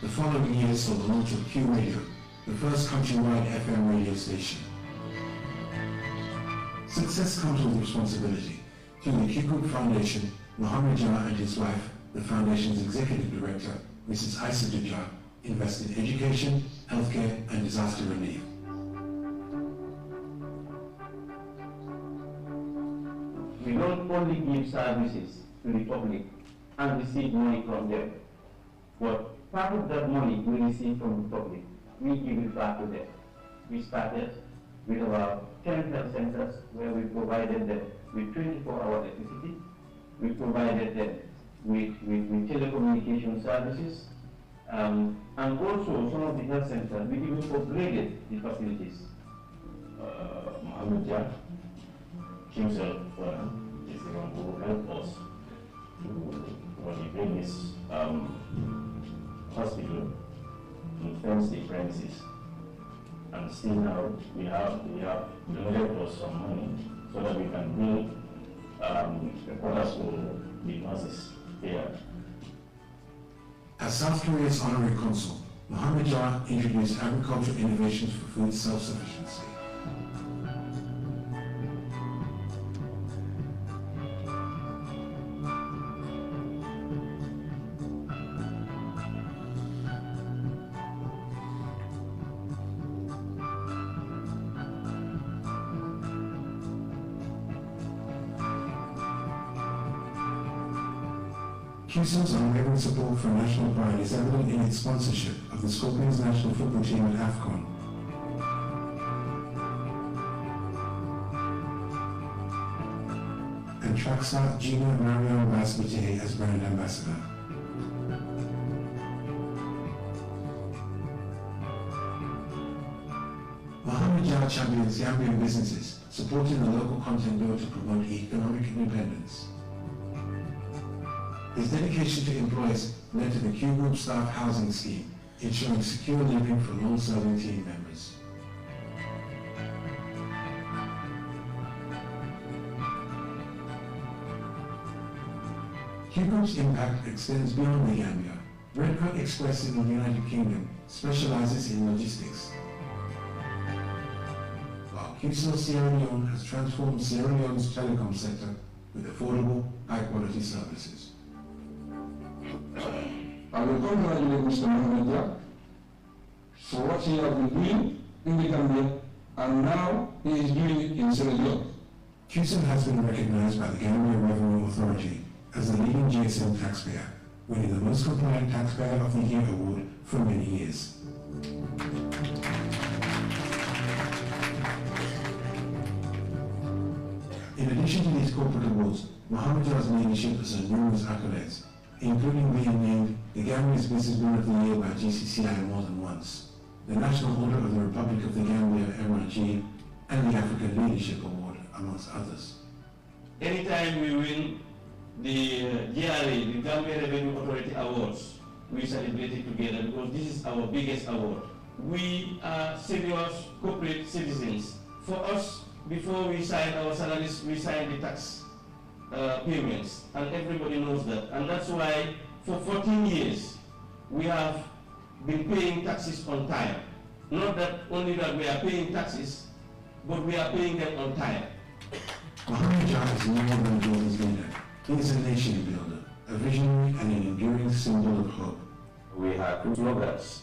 The following year saw the launch of Q Radio, the first countrywide FM radio station. Success comes with responsibility. Through the Q Group Foundation, Mohammed Jah and his wife, the foundation's executive director, Mrs. Isa Jah, invest in education, healthcare, and disaster relief. We don't only give services to the public and receive money from them, but part of that money we receive from the public, we give it back to them. We started with about 10 health centers where we provided them with 24-hour electricity. We provided them with telecommunication services, And also some of the health centers, we even upgraded the facilities. Mohammed Jah himself is the one who helped us to bring this hospital to fence the premises. And still now we have donated us some money so that we can build the quarters for the nurses here. As South Korea's honorary consul, Mohammed Jah introduced agricultural innovations for food self-sufficiency. QCell's unwavering support for national pride is evident in its sponsorship of the Scorpions national football team at AFCON. And trackstar Gina Marion Basbute as brand ambassador. Mohammed Jah champions Gambian businesses, supporting the local content bill to promote economic independence. His dedication to employees led to the Q Group staff housing scheme, ensuring secure living for long-serving team members. Q Group's impact extends beyond the Gambia. Redcoat Express in the United Kingdom specializes in logistics, while QCell Sierra Leone has transformed Sierra Leone's telecom sector with affordable, high-quality services. I will congratulate Mr. Mohammed Jah for what he has been doing in the Gambia, and now he is doing it in Sierra Leone. QCell has been recognized by the Gambia Revenue Authority as the leading GSM taxpayer, winning the Most Compliant Taxpayer of the Year award for many years. In addition to these corporate awards, Mohammed Jah's leadership has earned numerous accolades, including being named the Gambia's Businessman of the Year by GCCI more than once, the National Order of the Republic of the Gambia MRG, and the African Leadership Award, amongst others. Anytime we win the GRA, the Gambia Revenue Authority Awards, we celebrate it together because this is our biggest award. We are serious corporate citizens. For us, before we sign our salaries, we sign the tax payments, and everybody knows that. And that's why for 14 years, we have been paying taxes on time. Not that only that we are paying taxes, but we are paying them on time. Mohammed Jah is more than a business leader. He is a nation builder, a visionary and an enduring symbol of hope. We have two slogans.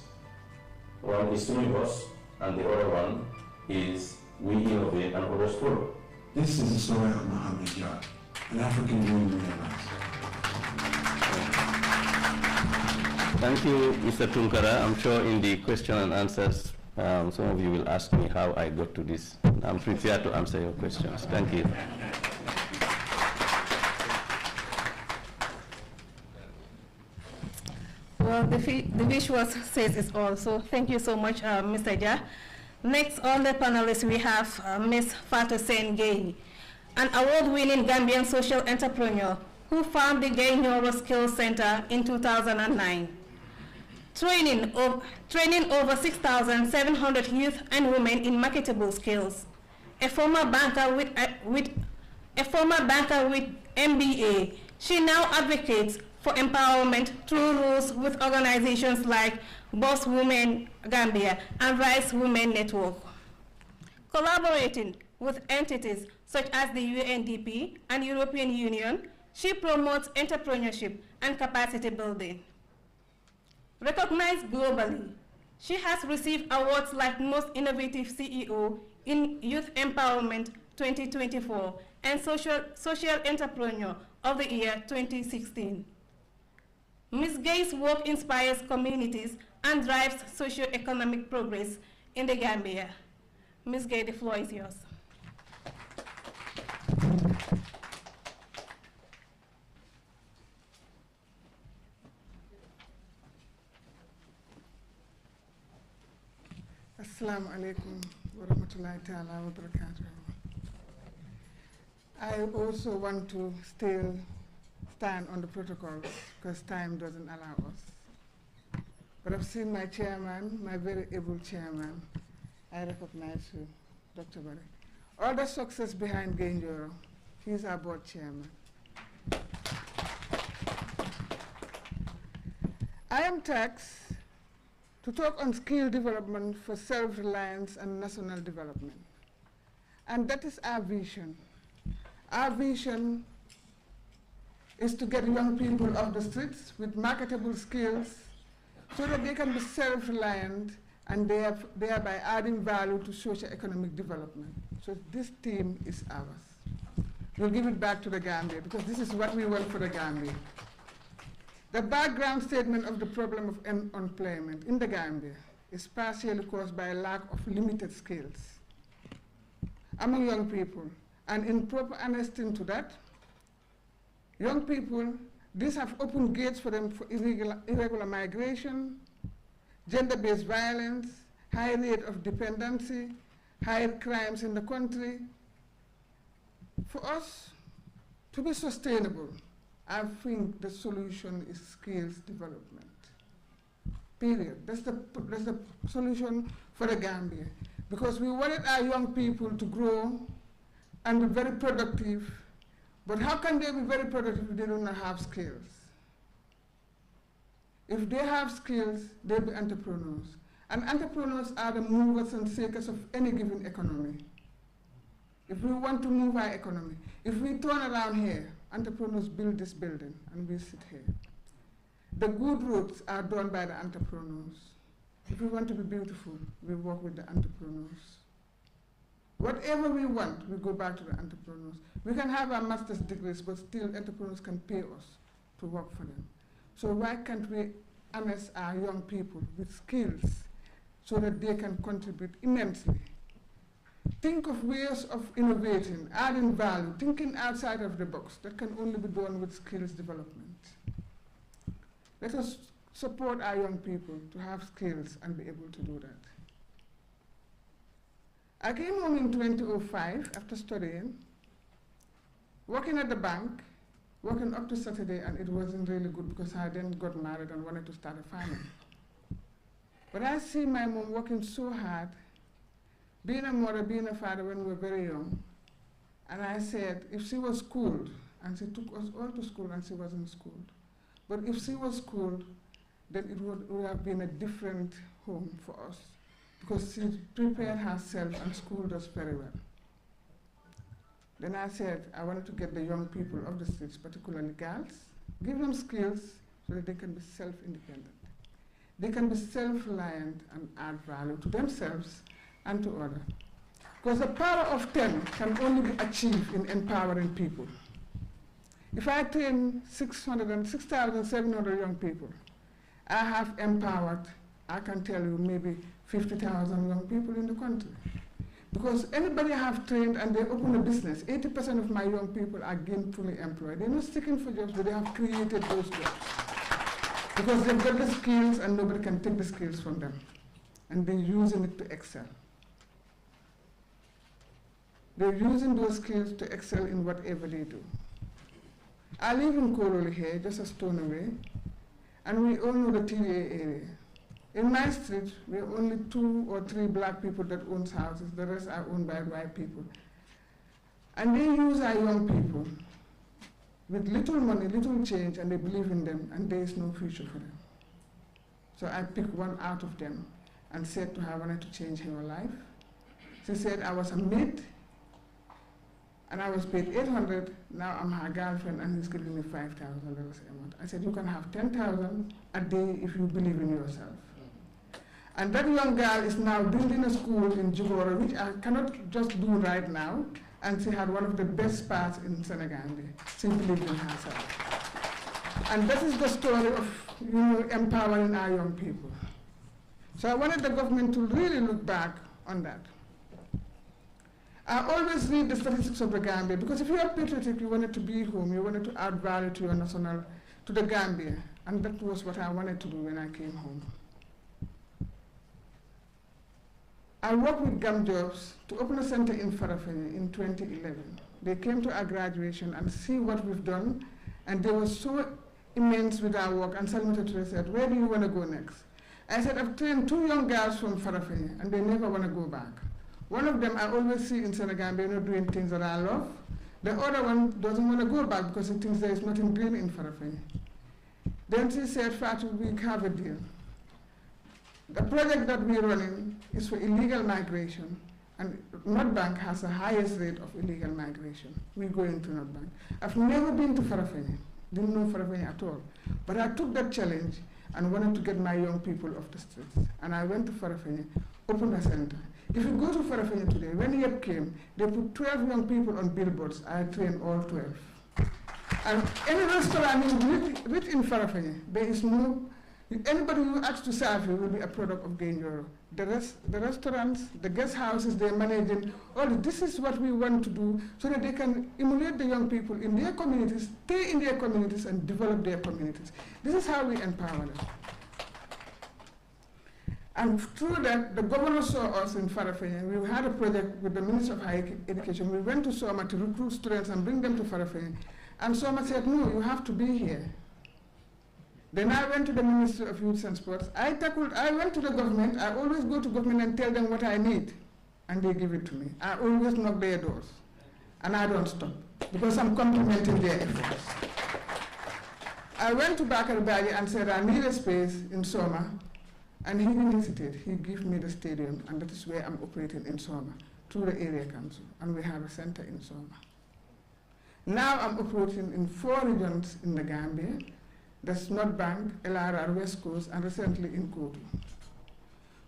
One is to us, and the other one is we innovate and others follow. This is the story of Mohammed Jah, an African dream realized. Thank you, Mr. Tunkara. I'm sure in the question and answers, some of you will ask me how I got to this. I'm prepared to answer your questions. Thank you. Well, the visual says it all, so thank you so much, Mr. Jah. Next on the panelists, we have Ms. Fatou Sen Gay, an award-winning Gambian social entrepreneur who founded the Gay Neuro Skills Center in 2009. Training over 6,700 youth and women in marketable skills. A former banker with MBA, she now advocates for empowerment through rules with organizations like Boss Women Gambia and Rice Women Network. Collaborating with entities such as the UNDP and European Union, she promotes entrepreneurship and capacity building. Recognized globally, she has received awards like Most Innovative CEO in Youth Empowerment 2024 and Social Entrepreneur of the Year 2016. Ms. Gay's work inspires communities and drives socio-economic progress in the Gambia. Ms. Gay, the floor is yours. Assalamu alaikum wa rahmatullahi ta'ala wa barakatuh. I also want to still stand on the protocols because time doesn't allow us. But I've seen my chairman, my very able chairman. I recognize you, Dr. Barry. All the success behind Genjoro, he's our board chairman. I am taxed to talk on skill development for self-reliance and national development. And that is our vision. Our vision is to get young people off the streets with marketable skills so that they can be self-reliant and thereby adding value to socio-economic development. So this team is ours. We'll give it back to the Gambia because this is what we want for the Gambia. The background statement of the problem of unemployment in the Gambia is partially caused by a lack of limited skills among young people. And in proper understanding to that, young people, these have opened gates for them for irregular migration, gender-based violence, high rate of dependency, higher crimes in the country. For us to be sustainable, I think the solution is skills development. Period. That's the solution for the Gambia. Because we wanted our young people to grow and be very productive. But how can they be very productive if they do not have skills? If they have skills, they'll be entrepreneurs. And entrepreneurs are the movers and shakers of any given economy. If we want to move our economy, if we turn around here, entrepreneurs build this building and we sit here. The good roads are done by the entrepreneurs. If we want to be beautiful, we work with the entrepreneurs. Whatever we want, we go back to the entrepreneurs. We can have our master's degrees, but still entrepreneurs can pay us to work for them. So why can't we harness our young people with skills so that they can contribute immensely? Think of ways of innovating, adding value, thinking outside of the box. That can only be done with skills development. Let us support our young people to have skills and be able to do that. I came home in 2005 after studying, working at the bank, working up to Saturday, and it wasn't really good because I then got married and wanted to start a family. But I see my mom working so hard, being a mother, being a father when we were very young. And I said, if she was schooled, and she took us all to school and she wasn't schooled, but if she was schooled, then it would have been a different home for us because she prepared herself and schooled us very well. Then I said, I wanted to get the young people of the streets, particularly girls, give them skills so that they can be self-independent. They can be self-reliant and add value to themselves and to others. Because the power of 10 can only be achieved in empowering people. If I train 6,700 young people, I have empowered, I can tell you, maybe 50,000 young people in the country. Because anybody I have trained and they open a business, 80% of my young people are gainfully employed. They're not sticking for jobs, but they have created those jobs. Because they've got the skills and nobody can take the skills from them. And they're using it to excel. They're using those skills to excel in whatever they do. I live in Koroli here, just a stone away, and we all know the TDA area. In my street, there are only 2 or 3 black people that own houses. The rest are owned by white people. And they use our young people with little money, little change, and they believe in them, and there is no future for them. So I picked one out of them and said to her, I wanted to change her life. She said, I was a maid, and I was paid $800. Now I'm her girlfriend, and he's giving me $5,000 a month. I said, you can have $10,000 a day if you believe in yourself. And that young girl is now building a school in Jugoro, which I cannot just do right now. And she had one of the best parts in Senegal. She believed in herself. And that is the story of empowering our young people. So I wanted the government to really look back on that. I always read the statistics of the Gambia, because if you are patriotic, you wanted to be home, you wanted to add value to your national, to the Gambia. And that was what I wanted to do when I came home. I worked with GAM Jobs to open a center in Farafenni in 2011. They came to our graduation and see what we've done, and they were so immense with our work, and Salimata Touré said, where do you want to go next? I said, I've trained 2 young girls from Farafenni, and they never want to go back. One of them I always see in Senegambia, doing things that I love. The other one doesn't want to go back because he thinks there is nothing green in Farafenni. Then she said, Fatou, we have a deal. The project that we're running is for illegal migration, and North Bank has the highest rate of illegal migration. We go into North Bank. I've never been to Farafenni, didn't know Farafenni at all. But I took that challenge and wanted to get my young people off the streets. And I went to Farafenni, opened a center. If you go to Farafenni today, when YEP came, they put 12 young people on billboards. I trained all 12. And any restaurant rich in Farafenni, there is no, anybody who asks to serve you will be a product of Gainjoro. The restaurants, the guest houses they're managing, this is what we want to do so that they can emulate the young people in their communities, stay in their communities, and develop their communities. This is how we empower them. And through that, the governor saw us in Farafenni. We had a project with the Minister of Higher Education. We went to Soma to recruit students and bring them to Farafenni. And Soma said, no, you have to be here. Then I went to the Ministry of Youth and Sports. I went to the government. I always go to government and tell them what I need, and they give it to me. I always knock their doors, and I don't stop, because I'm complimenting their efforts. I went to Bakar Baji and said, I need a space in Soma, and he didn't hesitate. He gave me the stadium, and that is where I'm operating in Soma, through the area council, and we have a center in Soma. Now I'm operating in 4 regions in the Gambia. That's North Bank, LRR, West Coast, and recently in Kotu.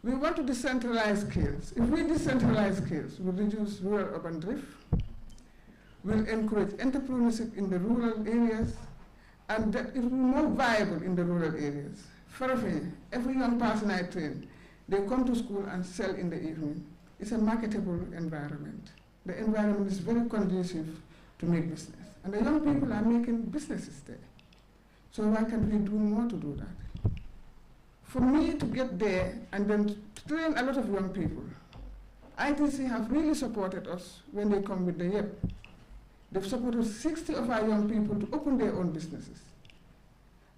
We want to decentralize skills. If we decentralize skills, we'll reduce rural-urban drift, we'll encourage entrepreneurship in the rural areas, and that it will be more viable in the rural areas. Farafenni, every young person I train, they come to school and sell in the evening. It's a marketable environment. The environment is very conducive to make business. And the young people are making businesses there. So why can't we do more to do that? For me to get there and then to train a lot of young people, ITC have really supported us when they come with the YEP. They've supported 60 of our young people to open their own businesses.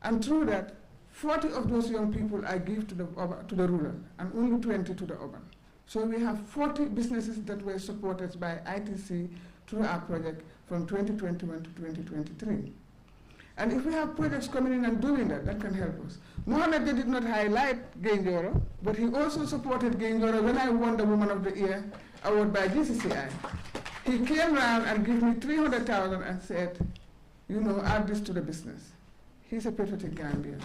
And through that, 40 of those young people I give to the rural and only 20 to the urban. So we have 40 businesses that were supported by ITC through our project from 2021 to 2023. And if we have projects coming in and doing that, that can help us. Mohamed did not highlight Gainjoro, but he also supported Gainjoro when I won the Woman of the Year award by GCCI. He came around and gave me 300,000 and said, you know, add this to the business. He's a patriotic Gambian.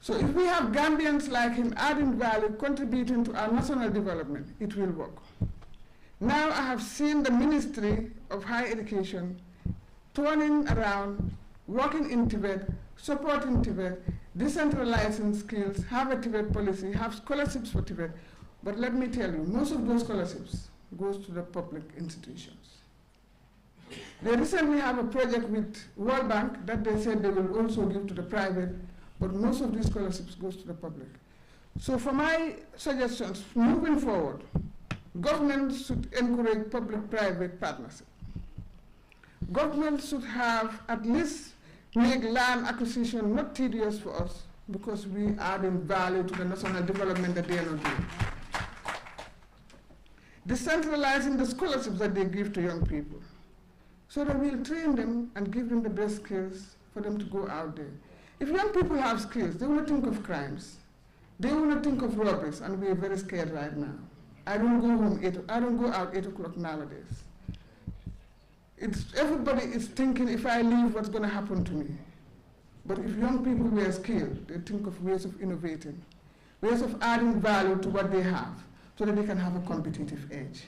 So if we have Gambians like him adding value, contributing to our national development, it will work. Now I have seen the Ministry of Higher Education turning around, working in Tibet, supporting Tibet, decentralizing skills, have a Tibet policy, have scholarships for Tibet. But let me tell you, most of those scholarships goes to the public institutions. They recently have a project with World Bank that they said they will also give to the private, but most of these scholarships goes to the public. So for my suggestions, moving forward, government should encourage public-private partnership. Government should have at least make land acquisition not tedious for us because we add in value to the national development that they are not doing. Decentralizing the scholarships that they give to young people so that we'll train them and give them the best skills for them to go out there. If young people have skills, they will think of crimes. They will not think of robberies, and we are very scared right now. I don't go out 8 o'clock nowadays. Everybody is thinking, if I leave, what's going to happen to me? But if young people were skilled, they think of ways of innovating, ways of adding value to what they have, so that they can have a competitive edge.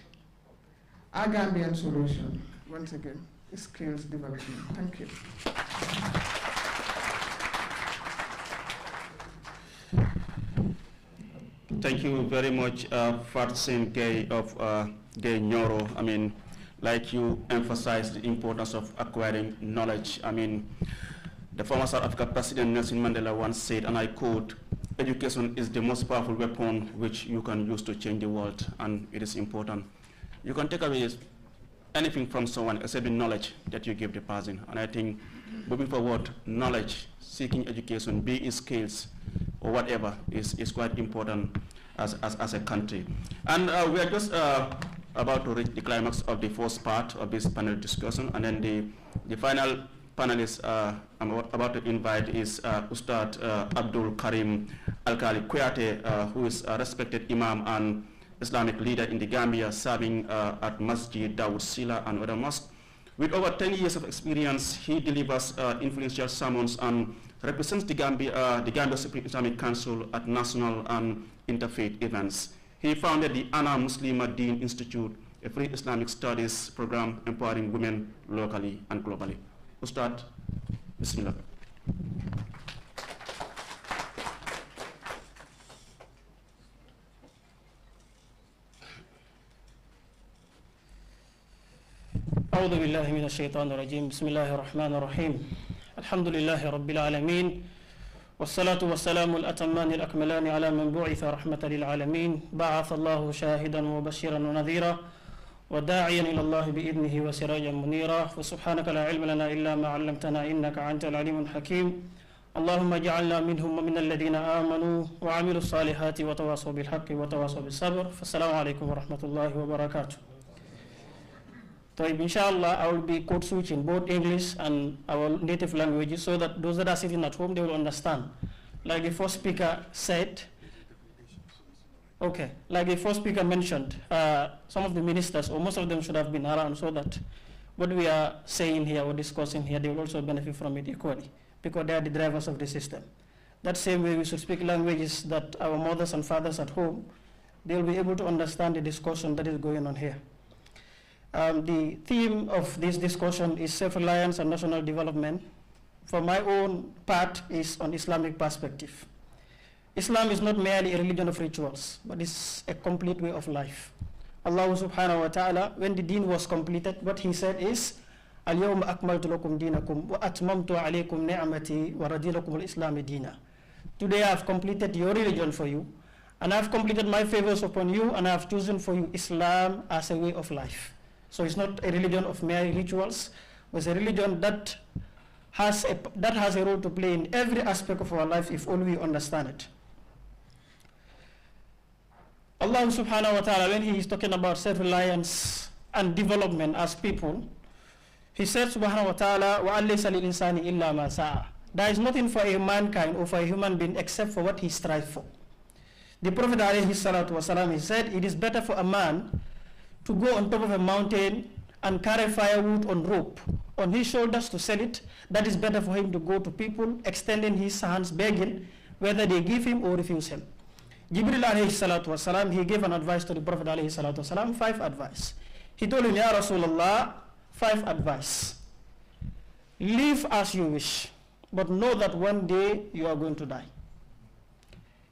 Our Gambian solution, once again, is skills development. Thank you. Thank you very much, Fatsin Gay of Gay Nyoro. I mean, like you emphasized the importance of acquiring knowledge. I mean, the former South Africa President Nelson Mandela once said, and I quote, education is the most powerful weapon which you can use to change the world, and it is important. You can take away anything from someone except the knowledge that you give the person. And I think moving forward, knowledge, seeking education, be it skills or whatever, is quite important as a country. And we are just about to reach the climax of the first part of this panel discussion, and then the final panelist I'm about to invite is Ustad Abdul Karim Al-Kali Kuyate, who is a respected Imam and Islamic leader in the Gambia, serving at Masjid Dawud Sila and other mosques. With over 10 years of experience, he delivers influential sermons and represents the Gambia Supreme Islamic Council at national and interfaith events. He founded the Ana Muslima Deen Institute, a free Islamic studies program empowering women locally and globally. Ustad, Bismillah. أعوذ بالله من الشيطان الرجيم بسم الله الرحمن الرحيم الحمد لله رب العالمين والصلاة والسلام الأتمان الأكملان على من بعث رحمة للعالمين بعث الله شاهدا وبشيرا ونذيرا وداعيا إلى الله بإذنه وسراجا منيرا وسبحانك لا علم لنا إلا ما علمتنا إنك أنت العليم الحكيم اللهم اجعلنا منهم ومن الذين آمنوا وعملوا الصالحات وتواصوا بالحق وتواصوا بالصبر فالسلام عليكم ورحمة الله وبركاته. So inshallah, I will be code switching both English and our native languages so that those that are sitting at home, they will understand. Like the first speaker said, okay, like the first speaker mentioned, some of the ministers, or most of them should have been around so that what we are saying here or discussing here, they will also benefit from it equally because they are the drivers of the system. That same way we should speak languages that our mothers and fathers at home, they will be able to understand the discussion that is going on here. The theme of this discussion is self-reliance and national development. For my own part is on Islamic perspective. Islam is not merely a religion of rituals, but it's a complete way of life. Allah subhanahu wa ta'ala, when the deen was completed, what he said is, Al-yawma akmaltu lakum dinakum wa atmamtu alaykum ni'amati wa radilakum al-islam dina. Today I have completed your religion for you, and I have completed my favors upon you, and I have chosen for you Islam as a way of life. So it's not a religion of mere rituals, it's a religion that has a role to play in every aspect of our life if only we understand it. Allah subhanahu wa ta'ala, when he is talking about self-reliance and development as people, he said subhanahu wa ta'ala, وَأَلَّيْسَ لِلْإِنسَانِ إِلَّا مَا سَعَى. There is nothing for a mankind or for a human being except for what he strives for. The Prophet alayhi salatu wasalam, he said, it is better for a man to go on top of a mountain and carry firewood on rope on his shoulders to sell it. That is better for him to go to people extending his hands begging whether they give him or refuse him. Jibril alayhi salatu wasalam, he gave an advice to the Prophet alayhi salatu wasalam, 5 advice. He told him, Ya Rasulullah, 5 advice. Live as you wish, but know that one day you are going to die.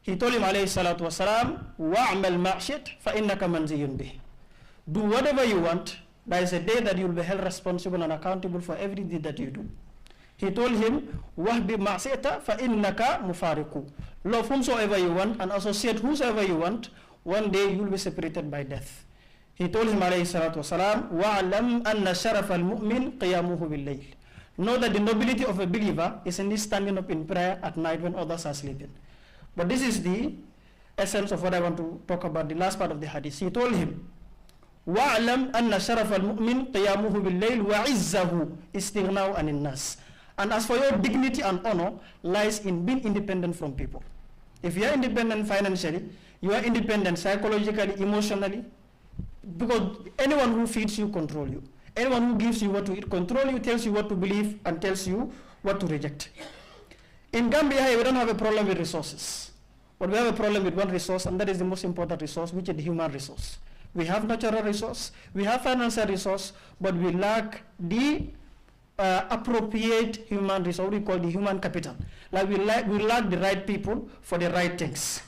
He told him alayhi salatu wasalam, wa'amal ma'shit fa innaka manziyun bih. Do whatever you want. There is a day that you will be held responsible and accountable for every deed that you do. He told him, wahbi ma'siyata fa innaka mufariqu. Love whomsoever you want and associate whosoever you want. One day you will be separated by death. He told him alayhi salatu wasalam, wa'alam anna sharaf al-mu'min qiyamuhu bil-layl. Know that the nobility of a believer is in his standing up in prayer at night when others are sleeping. But this is the essence of what I want to talk about, the last part of the hadith. He told him, وَاعْلَمْ أَنَّ شَرَفَ الْمُؤْمِنِ قِيَامُهُ بِاللَّيْلِ وَعِزَّهُ إِسْتِغْنَاءُ عَنِ النَّاسِ. And as for your dignity and honor lies in being independent from people. If you are independent financially, you are independent psychologically, emotionally, because anyone who feeds you control you. Anyone who gives you what to eat control you, tells you what to believe, and tells you what to reject. In Gambia, we don't have a problem with resources, but we have a problem with one resource, and that is the most important resource, which is the human resource. We have natural resource, we have financial resource, but we lack the appropriate human resource, we call the human capital. Like we lack the right people for the right things.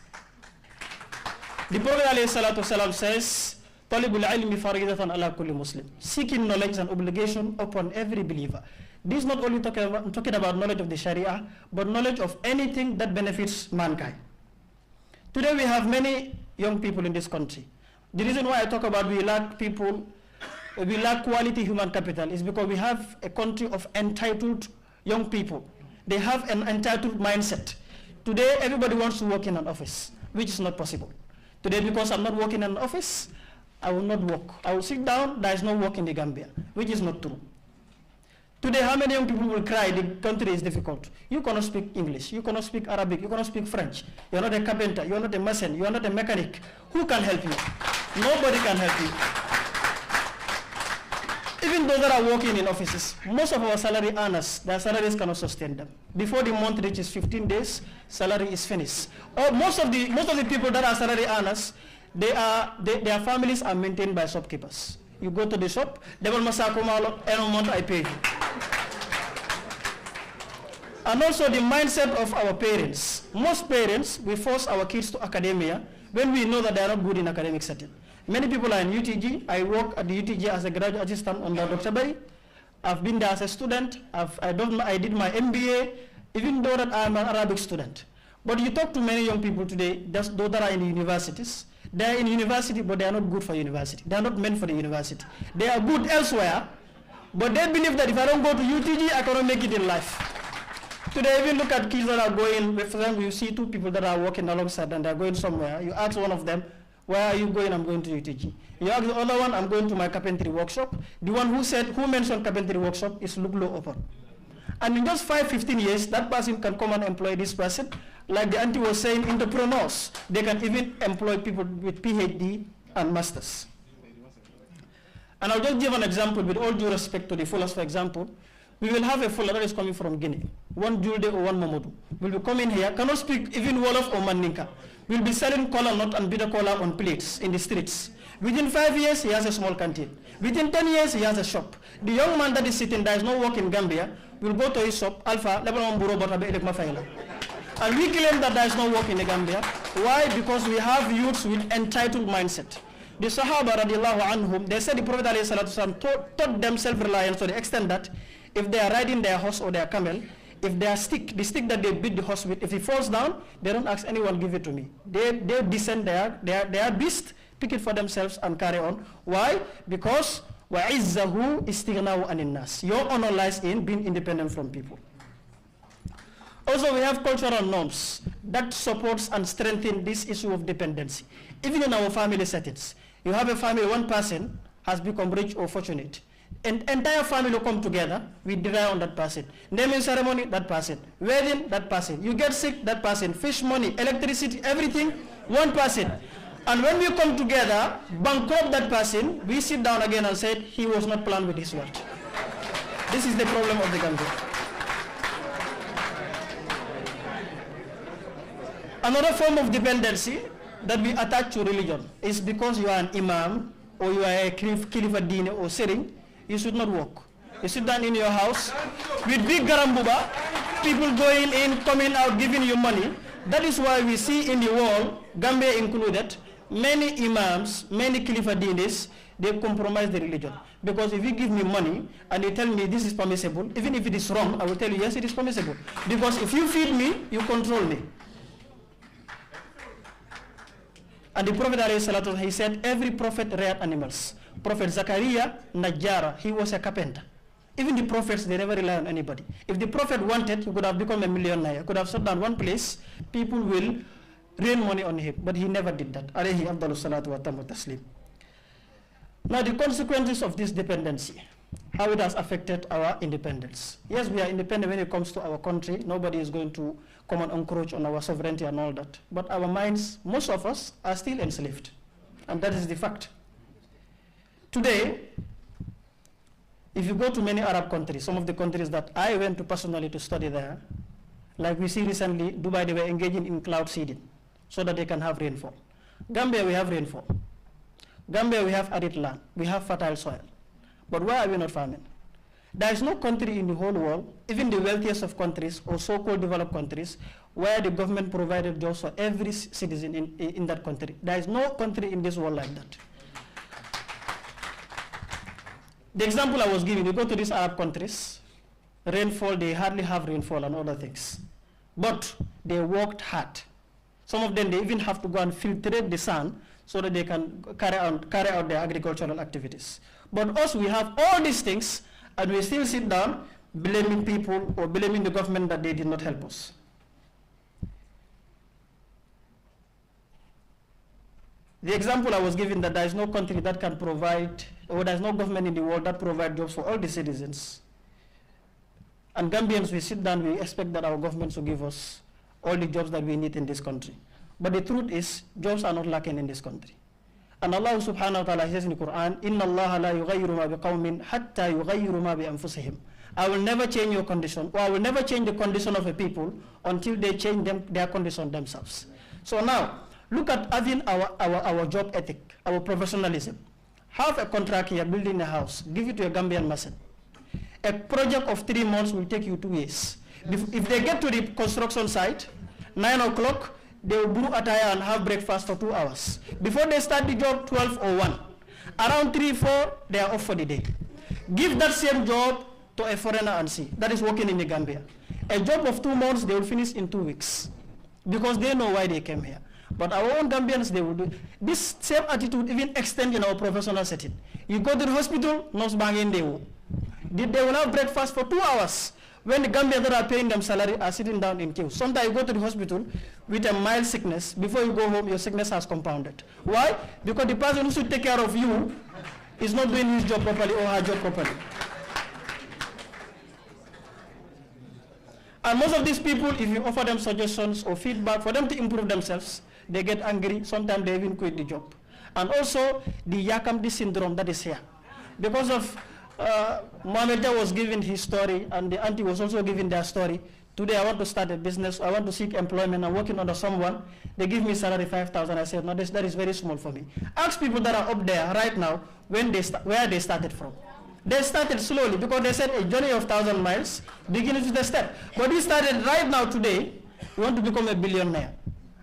The Prophet ﷺ says, "Talibul ilmi faridatan ala kulli Muslim." Seeking knowledge is an obligation upon every believer. This is not only talking about knowledge of the Sharia, but knowledge of anything that benefits mankind. Today we have many young people in this country. The reason why I talk about we lack people, we lack quality human capital is because we have a country of entitled young people. They have an entitled mindset. Today everybody wants to work in an office, which is not possible. Today, because I'm not working in an office, I will not work. I will sit down, there is no work in the Gambia, which is not true. Today, how many young people will cry, the country is difficult. You cannot speak English, you cannot speak Arabic, you cannot speak French. You're not a carpenter, you're not a mason, you're not a mechanic. Who can help you? Nobody can help you. Even those that are working in offices, most of our salary earners, their salaries cannot sustain them. Before the month reaches 15 days, salary is finished. Or most of the people that are salary earners, their families are maintained by shopkeepers. You go to the shop, every month I pay you. And also the mindset of our parents. Most parents, we force our kids to academia when we know that they are not good in academic setting. Many people are in UTG. I work at the UTG as a graduate assistant under Dr. Bay. I've been there as a student. I did my MBA, even though that I'm an Arabic student. But you talk to many young people today, those that are in the universities. They are in university, but they are not good for university. They are not meant for the university. They are good elsewhere, but they believe that if I don't go to UTG, I cannot make it in life. Today, if you look at kids that are going, for example, you see two people that are working alongside and they're going somewhere. You ask one of them, where are you going? I'm going to UTG. You ask the other one, I'm going to my carpentry workshop. The one who mentioned carpentry workshop is Luglo Open. And in just 5-15 years, that person can come and employ this person. Like the auntie was saying, entrepreneurs, they can even employ people with PhD and masters. And I'll just give an example with all due respect to the Fullers, for example. We will have a Fuller that is coming from Guinea, one Julde or one Mamadou. Will be coming here, cannot speak even Wolof or Mandinka. Will be selling cola nut and bitter cola on plates in the streets. Within 5 years, he has a small canteen. Within 10 years, he has a shop. The young man that is sitting, there is no work in Gambia, will go to his shop, Alpha, Lebanon Buro Batabe Elek Mafaila. And we claim that there is no work in the Gambia. Why? Because we have youths with entitled mindset. The Sahaba radiallahu anhum, they said the Prophet taught them self-reliance to the extent that if they are riding their horse or their camel, if their stick, the stick that they beat the horse with, if it falls down, they don't ask anyone, give it to me. They descend their beast, pick it for themselves and carry on. Why? Because وَعِزَّهُ إِسْتِغْنَاهُ عَنِ النَّاسِ. Your honor lies in being independent from people. Also, we have cultural norms that supports and strengthen this issue of dependency. Even in our family settings, you have a family, one person has become rich or fortunate. And entire family will come together, we rely on that person. Naming ceremony, that person. Wedding, that person. You get sick, that person. Fish money, electricity, everything, one person. And when we come together, bankrupt that person, we sit down again and say, he was not planned with his wealth. This is the problem of the Gambia. Another form of dependency that we attach to religion is because you are an imam or you are a khalifa deen or sering, you should not work. You sit down in your house with big garambuba, people going in, coming out, giving you money. That is why we see in the world, Gambia included, many imams, many khalifa deenis, they compromise the religion. Because if you give me money and you tell me this is permissible, even if it is wrong, I will tell you, yes, it is permissible. Because if you feed me, you control me. And the Prophet ﷺ, he said, every prophet reared animals. Prophet Zakaria, Najjara, he was a carpenter. Even the prophets, they never rely on anybody. If the prophet wanted, he could have become a millionaire. He could have shut down one place, people will rain money on him. But he never did that. Alayhi afdalu salatu wa tamu taslim. Now the consequences of this dependency, how it has affected our independence. Yes, we are independent when it comes to our country. Nobody is going to come and encroach on our sovereignty and all that. But our minds, most of us, are still enslaved. And that is the fact. Today, if you go to many Arab countries, some of the countries that I went to personally to study there, like we see recently, Dubai, they were engaging in cloud seeding so that they can have rainfall. Gambia, we have rainfall. Gambia, we have arid land. We have fertile soil. But why are we not farming? There is no country in the whole world, even the wealthiest of countries or so-called developed countries, where the government provided jobs for every citizen in that country. There is no country in this world like that. The example I was giving, you go to these Arab countries, rainfall, they hardly have rainfall and other things. But they worked hard. Some of them, they even have to go and filtrate the sand so that they can carry out their agricultural activities. But us, we have all these things, and we still sit down blaming people or blaming the government that they did not help us. The example I was given that there is no country that can provide, or there is no government in the world that provides jobs for all the citizens. And Gambians, we sit down, we expect that our governments will give us all the jobs that we need in this country. But the truth is, jobs are not lacking in this country. And Allah subhanahu wa ta'ala says in the Quran, إِنَّ اللَّهَ لَا يُغَيِّرُ مَا بِقَوْمٍ حَتَّى يُغَيِّرُ مَا بِأَنفُسِهِمْ. I will never change your condition, or I will never change the condition of a people until they change their condition themselves. So now, look at having our job ethic, our professionalism. Have a contract here, building a house, give it to a Gambian mason. A project of 3 months will take you 2 years. If they get to the construction site, 9 o'clock, they will brew attire and have breakfast for 2 hours. Before they start the job, 12 or 1. Around 3, 4, they are off for the day. Give that same job to a foreigner and see. That is working in the Gambia. A job of 2 months, they will finish in 2 weeks. Because they know why they came here. But our own Gambians, they will do. This same attitude even extends in our professional setting. You go to the hospital, nurse banging they will. They will have breakfast for 2 hours. When the Gambians that are paying them salary are sitting down in queue. Sometimes you go to the hospital with a mild sickness. Before you go home, your sickness has compounded. Why? Because the person who should take care of you is not doing his job properly or her job properly. And most of these people, if you offer them suggestions or feedback for them to improve themselves, they get angry. Sometimes they even quit the job. And also the Yakamdi syndrome that is here. Because of Mohammed was giving his story, and the auntie was also giving their story. Today I want to start a business, I want to seek employment, I'm working under someone, they give me salary 5,000. I said, no, that is very small for me. Ask people that are up there right now where they started from. They started slowly because they said a journey of 1,000 miles begins with a step. But we started right now today, we want to become a billionaire.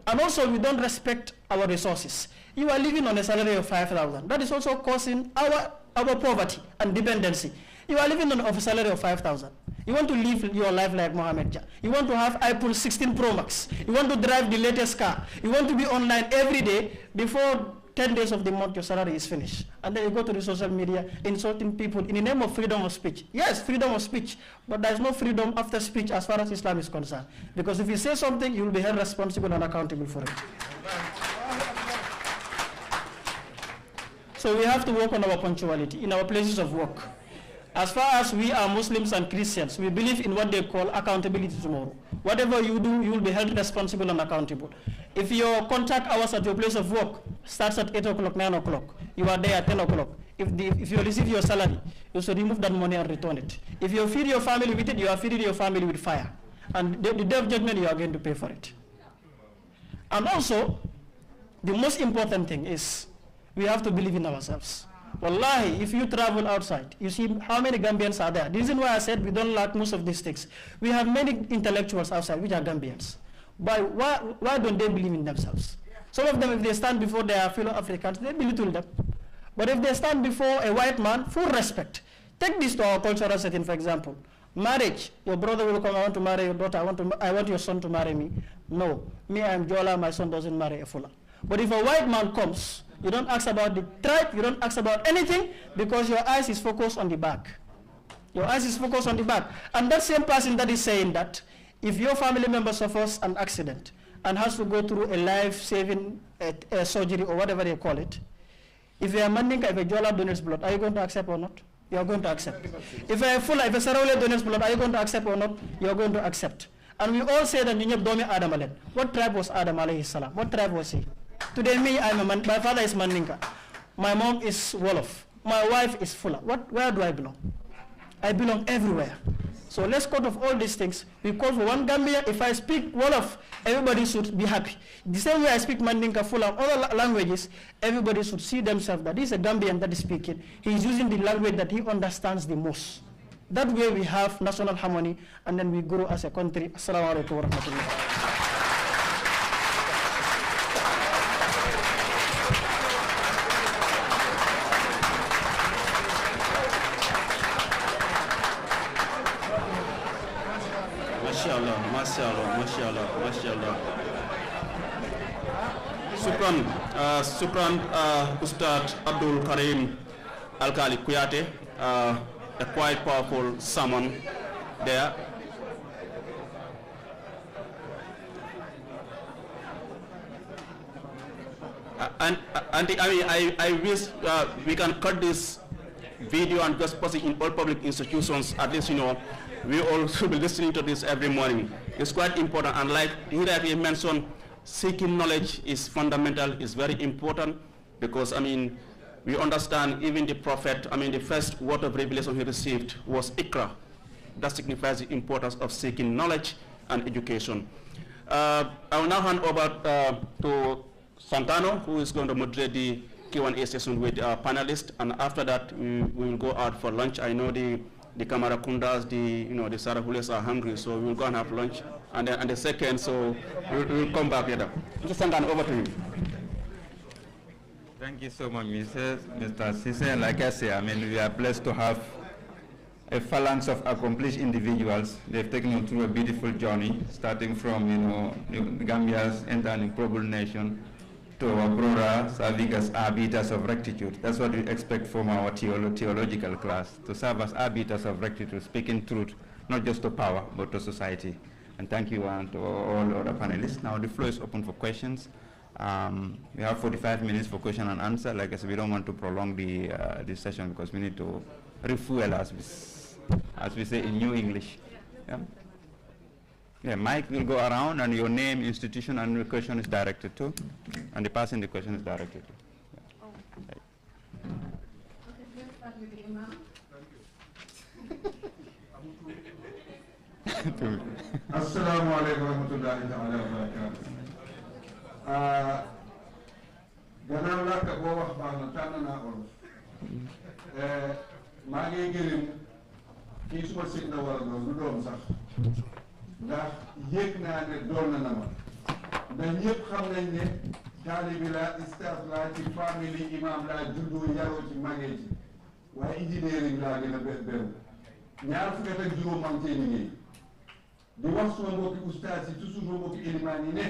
And also we don't respect our resources. You are living on a salary of 5,000. That is also causing our poverty and dependency. You are living on a salary of 5,000. You want to live your life like Mohammed Jah. You want to have iPhone 16 Pro Max. You want to drive the latest car. You want to be online every day. Before 10 days of the month, your salary is finished. And then you go to the social media insulting people in the name of freedom of speech. Yes, freedom of speech, but there is no freedom after speech as far as Islam is concerned. Because if you say something, you will be held responsible and accountable for it. So we have to work on our punctuality in our places of work. As far as we are Muslims and Christians, we believe in what they call accountability tomorrow. Whatever you do, you will be held responsible and accountable. If your contact hours at your place of work starts at 8 o'clock, 9 o'clock, you are there at 10 o'clock. If you receive your salary, you should remove that money and return it. If you feed your family with it, you are feeding your family with fire. And the day of judgment, you are going to pay for it. And also, the most important thing is we have to believe in ourselves. Wallahi, if you travel outside, you see how many Gambians are there. The reason why I said we don't lack most of these things. We have many intellectuals outside which are Gambians. But why don't they believe in themselves? Some of them, if they stand before their fellow Africans, they belittle them. But if they stand before a white man, full respect. Take this to our cultural setting, for example. Marriage, your brother will come, I want to marry your daughter, I want your son to marry me. No, me, I am Jola, my son doesn't marry a Fula. But if a white man comes, you don't ask about the tribe, you don't ask about anything, because your eyes is focused on the back. Your eyes is focused on the back. And that same person that is saying that, if your family member suffers an accident and has to go through a life-saving surgery or whatever they call it, if you are Mandinka, if a Jola donates blood, are you going to accept or not? You are going to accept. If a Fula, if a Sarawale donates blood, are you going to accept or not? You are going to accept. And we all say that Domi Adam Alen. What tribe was Adam alayhi salam? What tribe was he? Today me, my father is Mandinka. My mom is Wolof. My wife is Fula. Where do I belong? I belong everywhere. So let's cut off all these things. We call for one Gambia. If I speak Wolof, everybody should be happy. The same way I speak Mandinka, Fula, other languages, everybody should see themselves that this is a Gambian that is speaking. He is using the language that he understands the most. That way we have national harmony, and then we grow as a country. Assalamu alaikum wa rahmatullah. Mashallah, mashallah, mashallah, mashallah. Shukran, Ustad Abdul Karim Alkali Kuyate, a quite powerful sermon there. And I wish we can cut this video and just post it in all public institutions. At least, we all should be listening to this every morning. It's quite important. And like he mentioned, seeking knowledge is fundamental, is very important, because, we understand even the prophet, the first word of revelation he received was Ikra. That signifies the importance of seeking knowledge and education. I will now hand over to Santano, who is going to moderate the Q&A session with our panelists, and after that we will go out for lunch. I know the Kamarakundas, the Sarahules are hungry, so we will go and have lunch, and then the second, so we will come back later. Mr. Santano, over to you. Thank you so much, Mr. Sise. Like I say, we are blessed to have a phalanx of accomplished individuals. They've taken you through a beautiful journey, starting from Gambia's incredible nation to our broader serving as arbiters of rectitude. That's what we expect from our theological class, to serve as arbiters of rectitude, speaking truth, not just to power, but to society. And thank you to all other panelists. Now the floor is open for questions. We have 45 minutes for question and answer. Like I said, we don't want to prolong the session because we need to refuel, as we say in New English. Yeah, Mike will go around, and your name, institution, and the question is directed to, and the person the question is directed to. Yeah. Okay, let's start with the Imam. Assalamu alaikum wa rahmatullahi ta'ala wa barakatuh. Gannaaw làkk boo wax baax na tànn naa olof. Maa ngi gërëm kii suma sit na war a doon du doom sax ndax yëg naa ne doon na ma ndax ñëpp xam nañ ne taalibi laa istaaf laa ci famille imam laa juddoo yaroo ci magee ci waaye engineering laa gën a beru ñaar fukki at ak juróom maa ngi cee liggéey di wax suma mbokki ustaas yi toujours suma mbokki ilimaan yi ne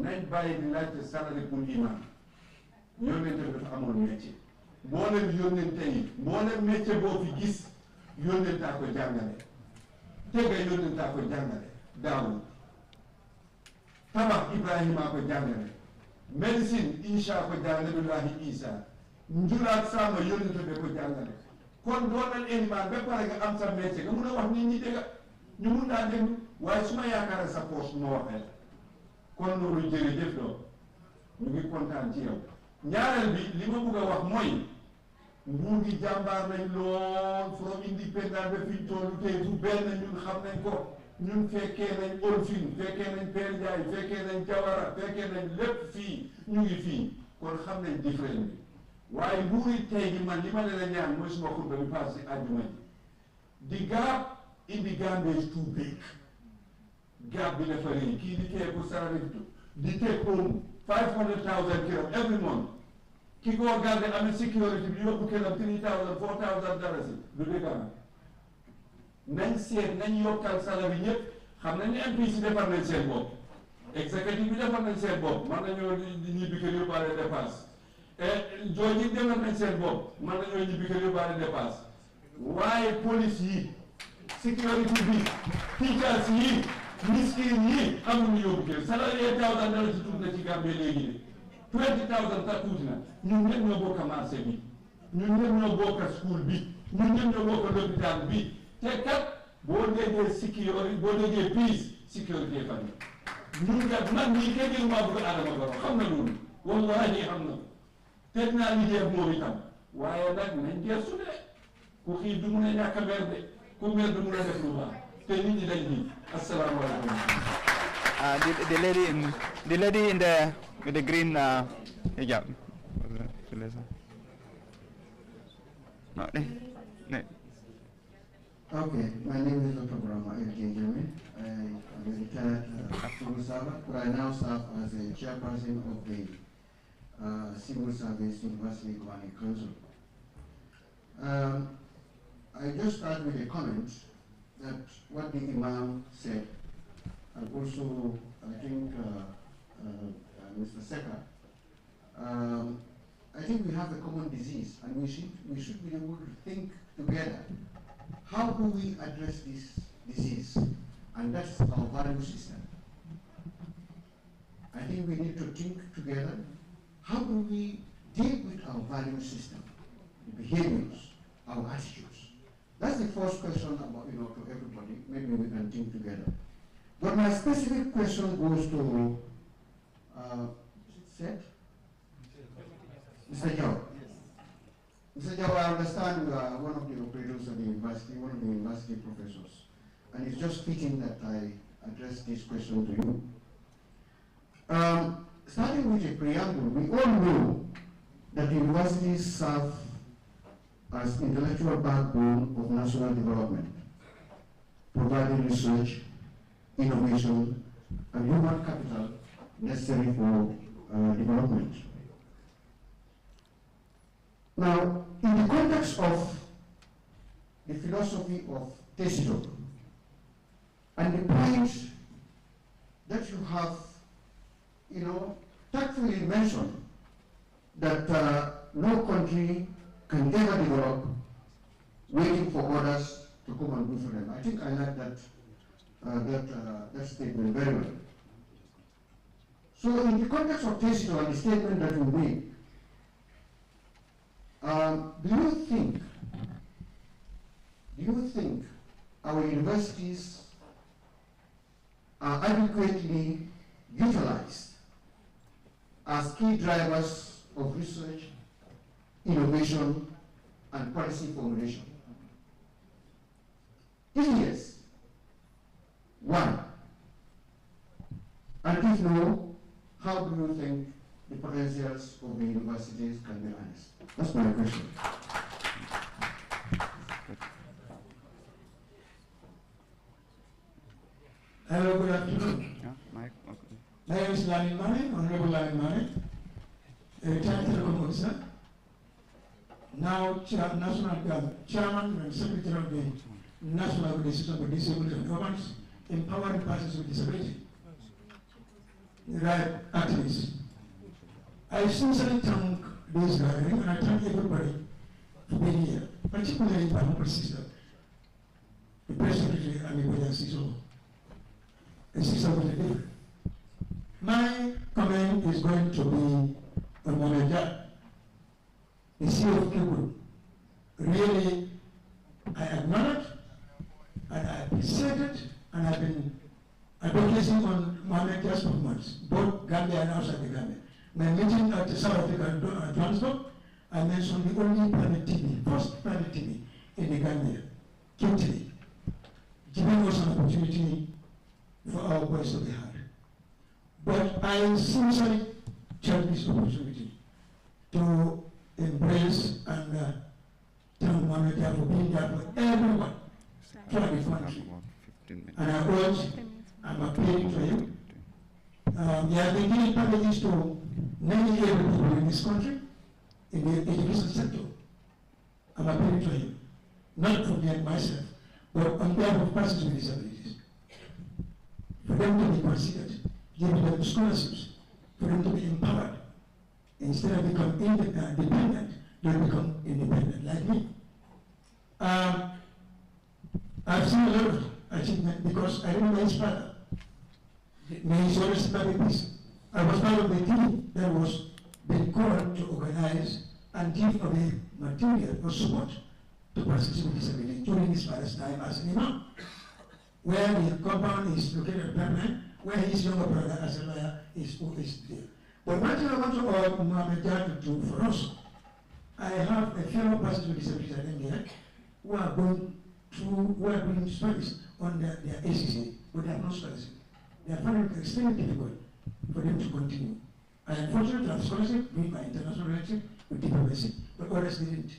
nañ bàyyi di laajte salari pour imam yónnente bi dafa amoon métier mboolem yónnente yi mboolem métier boo fi gis yónnentaa ko jàngale tega yónnentaa ko jàngale Daawud tabax Ibrahima ko jàngale médecine Isa ko jàngale Nabiullahi Isa njulaat sàmm yónnente bi ko jàngale kon doonal ilimaan ba pare nga am sa métier nga mun a wax nit ñi dëgga ñu mun naa déglu waaye su ma yaakaar sa poche ma waxee kon loolu jërëjëf doom ñu ngi kontaan ci yow ñaareel bi li ma bëgg a wax mooy nguur gi jàmbaar nañ lool from indépendant ba fi ñu tollu tey du benn ñun xam nañ ko ñun fekkee nañ Olfin fekkee nañ Père Ndiaye fekkee nañ Jawara fekkee nañ lépp fii ñu ngi fii kon xam nañ différent bi waaye nguuri tey gi man li ma leen a ñaan mooy suma xutba bi passé si àjjuma ji the gap in the Gambia is too big gap bi dafa rëy kii di teeku salari di take home 500,000 kiram every month ki ko garde amee sécurité bi yóbbu kiram 3,000 4,000 dollars du dëgg nañ seet nañ yokkal salari ñëpp xam nañ ne MPC defar nañ seen bopp exécutif bi defar nañ seen bopp man nañoo ñibbi kër yóbbaale dépasse jooji defar nañ seen bopp man nañoo ñibbi kër yóbbaale dépasse waaye police yi sécurité bi teachers yi miskin yi amuñu yóbbu kër salari 1,000 dollars ci tuut na ci Gambie léegi de 20,000 ta tuuti na ñun ñëpp ñoo bokk marché bi ñun ñëpp ñoo bokk school bi ñun ñëpp ñoo bokk lopitaan bi te kat boo déggee sécurité boo déggee peace sécurité fan ñun kat man ñii kenn gënu maa bëgg Adama Barrow xam na loolu wallahi xam na te dinaa liggéey ak moom itam waaye nag nañ gëstu de ku xiif du mun a ñàkk a mer de ku mer du mun a def lu baax te nit ñi dañ di asalaamaaleykum. The lady in the with the green hijab. Okay, my name is Dr. Brahma Ilkinjemi. I am a retired civil servant, but I now serve as a chairperson of the Civil Service University Governing Council. I just start with a comment that what the Imam said, and also I think Mr. SECA, I think we have a common disease, and we should be able to think together, how do we address this disease? And that's our value system. I think we need to think together, how do we deal with our value system, the behaviors, our attitudes? That's the first question about, to everybody. Maybe we can think together. But my specific question goes to, is it Mr. Jao. Mr. Jao, I understand you are one of the operators of the university, one of the university professors. And it's just fitting that I address this question to you. Starting with a preamble, we all know that the universities serve as intellectual backbone of national development, providing research, innovation, and human capital necessary for development. Now, in the context of the philosophy of Tacitus, and the point that you have, tactfully mentioned that no country can ever develop waiting for others to come and do for them. I think I like that statement very well. So in the context of Tacitus and the statement that you made, do you think our universities are adequately utilized as key drivers of research, innovation, and policy formulation? If yes, why? And if no, how do you think the potentials of the universities can be harnessed? That's my question. Hello, good afternoon. My name is Lamin Mane, Honorable Lamin Mane, a retired telecom officer, now Chairman and Secretary of the National Organization for Disabled and Urban, empowering persons with disability, right activists. I sincerely thank this gathering, and I thank everybody for being here, particularly my humble sister, the Press Secretary, and the Siso. A sister with a different. My comment is going to be on Mohamed, the CEO of Kibud. Really, I acknowledge and I appreciate it, and I've been advocating on Mohamed just for months, both Gambia and outside the Gambia. My meeting at the South Africa, Johannesburg, I mentioned the only private TV, first private TV in the Gambia, King, giving us an opportunity for our voice to be heard. But I sincerely take this opportunity to embrace and thank Mohamed for being there for everyone throughout the country. And I urge, I'm appealing to him. He has been giving packages to many able people in this country, in the education sector. I'm appealing to him, not for me and myself, but on behalf of persons with disabilities, for them to be considered, giving them scholarships, for them to be empowered. Instead of becoming dependent, they become independent, like me. I've seen a lot of achievement because I remember his father. May his soul rest in peace. I was part of the team that was being called to organize and give away material or support to persons with disability during his father's time as an imam, where the compound is located at Pipeline, where his younger brother as a lawyer is there. But one thing I want to urge Mohamed to do for us, I have a fellow persons with disabilities at India who are doing studies on their ACC, but they have no scholarship. They are finding it extremely difficult for them to continue. I am fortunate to have scholarship with my international relationship with diplomacy, but others didn't.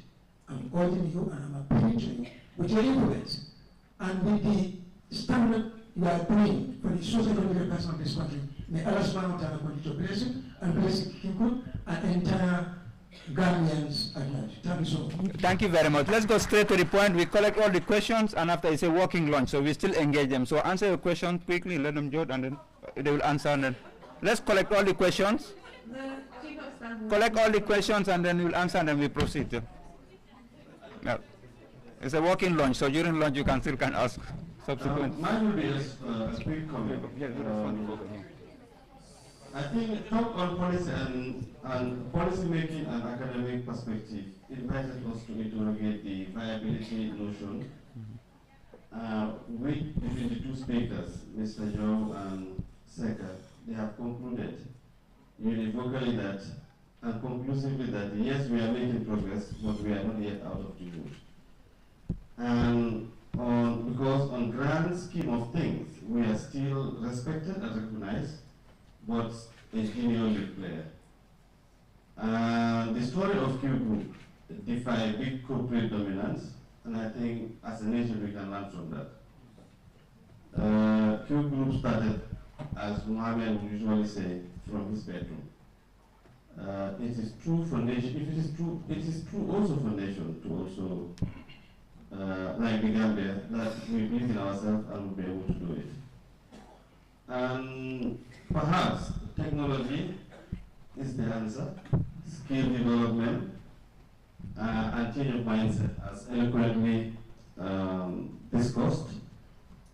I'm urging you and I'm appealing to you with your influence and with the standard you are doing for the socio-economic person of this country. May Allah subhanahu wa ta'ala continue to bless you and bless Kikun and entire Gambians at large. Thank you so much. Thank you very much. Let's go straight to the point. We collect all the questions, and after it's a working lunch, so we still engage them. So answer your question quickly, let them jot, and then they will answer. And then let's collect all the questions. The Chief of Staff collect all the questions and then we'll answer and then we proceed. Yeah. It's a walking lunch, so during lunch you can still ask subsequent. Mine will be a quick comment. I think talk on policy and policy making and academic perspective invited us to interrogate the viability notion. Between the two speakers, Mr. Joe and Seka, they have concluded univocally that and conclusively that yes, we are making progress, but we are not yet out of the woods. And because on grand scheme of things, we are still respected and recognized, but a junior league player. And the story of Q Group defy big corporate dominance, and I think as a nation we can learn from that. Q Group started, as Mohammed would usually say, from his bedroom. It is true foundation, it is true also foundation to also, like the Gambia, that we believe in ourselves and will be able to do it. And perhaps technology is the answer, skill development, and change of mindset, as eloquently discussed,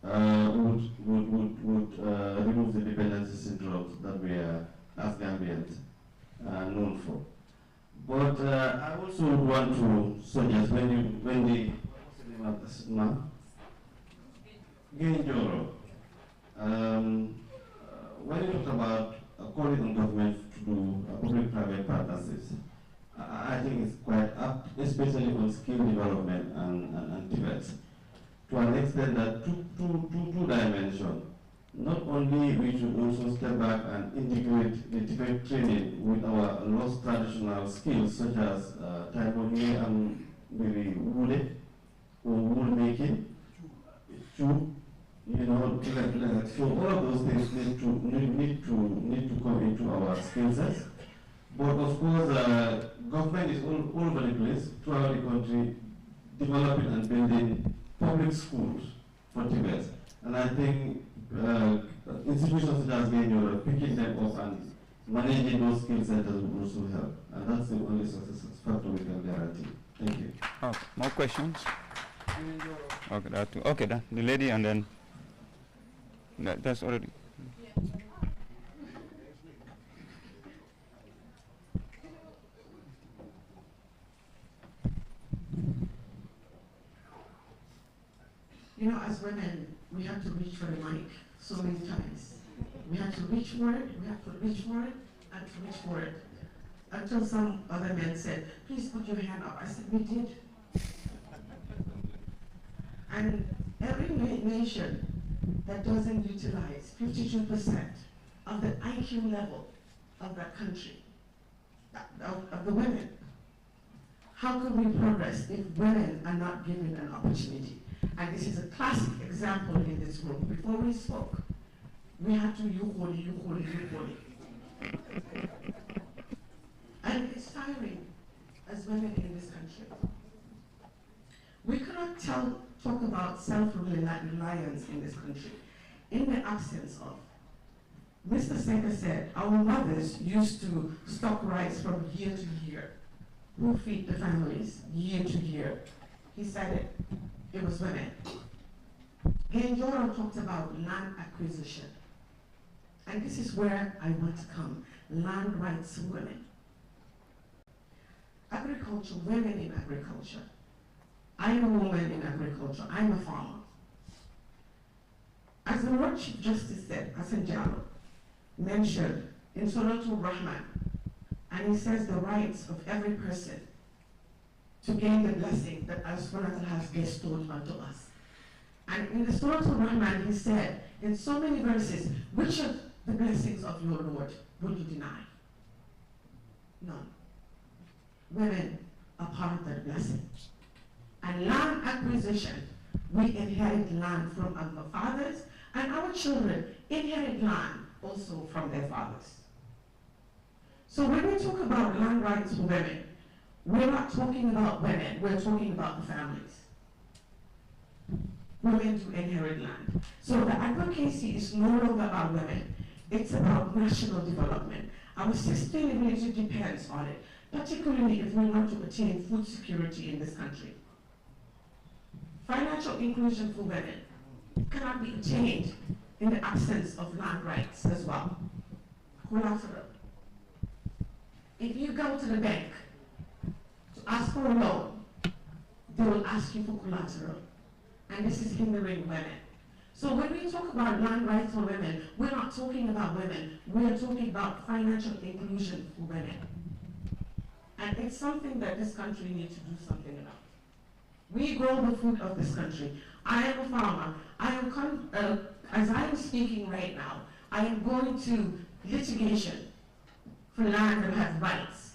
would remove the dependency syndrome that we are, as Gambians, known for. But I also want to suggest when the when you talk about calling on government to do public-private partnerships, I think it's quite up, especially on skill development and development, to an extent that two dimensions. Not only we should also step back and integrate the different training with our lost traditional skills such as taekwondo and maybe wool or wool making, so all of those things need to come into our skill sets. But of course, government is all over the place throughout the country, developing and building public schools for Tibet. And I think institutions such as Gambia, picking them up and managing those skill centers will also help. And that's the only success factor we can guarantee. Thank you. Okay. More questions? Okay, that too. Okay, the lady and then that's already. You know, as women, we have to reach for the mic so many times. We have to reach for it, we have to reach for it, and to reach for it. Until some other men said, please put your hand up. I said, we did. And every nation that doesn't utilize 52% of the IQ level of that country, of the women, how can we progress if women are not given an opportunity? And this is a classic example in this room. Before we spoke, we had to you holy. And it's tiring as women in this country. We cannot talk about self-reliance in this country in the absence of. Mr. Seka said our mothers used to stock rice from year to year. Who feed the families year to year? He said it was women. Genjoro talked about land acquisition. And this is where I want to come. Land rights women. Agriculture, women in agriculture. I'm a woman in agriculture. I'm a farmer. As the Lord Chief Justice said, Hassan Jallo, mentioned in Surah Al-Rahman, and he says the rights of every person to gain the blessing that Allah has bestowed unto us. And in the Surah Al-Rahman, he said, in so many verses, which of the blessings of your Lord would you deny? None. Women are part of that blessing. And land acquisition, we inherit land from our fathers, and our children inherit land also from their fathers. So when we talk about land rights for women, we're not talking about women, we're talking about the families. Women to inherit land. So the advocacy is no longer about women. It's about national development. Our sustainability depends on it, particularly if we want to attain food security in this country. Financial inclusion for women cannot be attained in the absence of land rights as well. Collateral. If you go to the bank to ask for a loan, they will ask you for collateral. And this is hindering women. So when we talk about land rights for women, we're not talking about women, we're talking about financial inclusion for women. And it's something that this country needs to do something about. We grow the food of this country. I am a farmer. As I am speaking right now, I am going to litigation for land that has rights.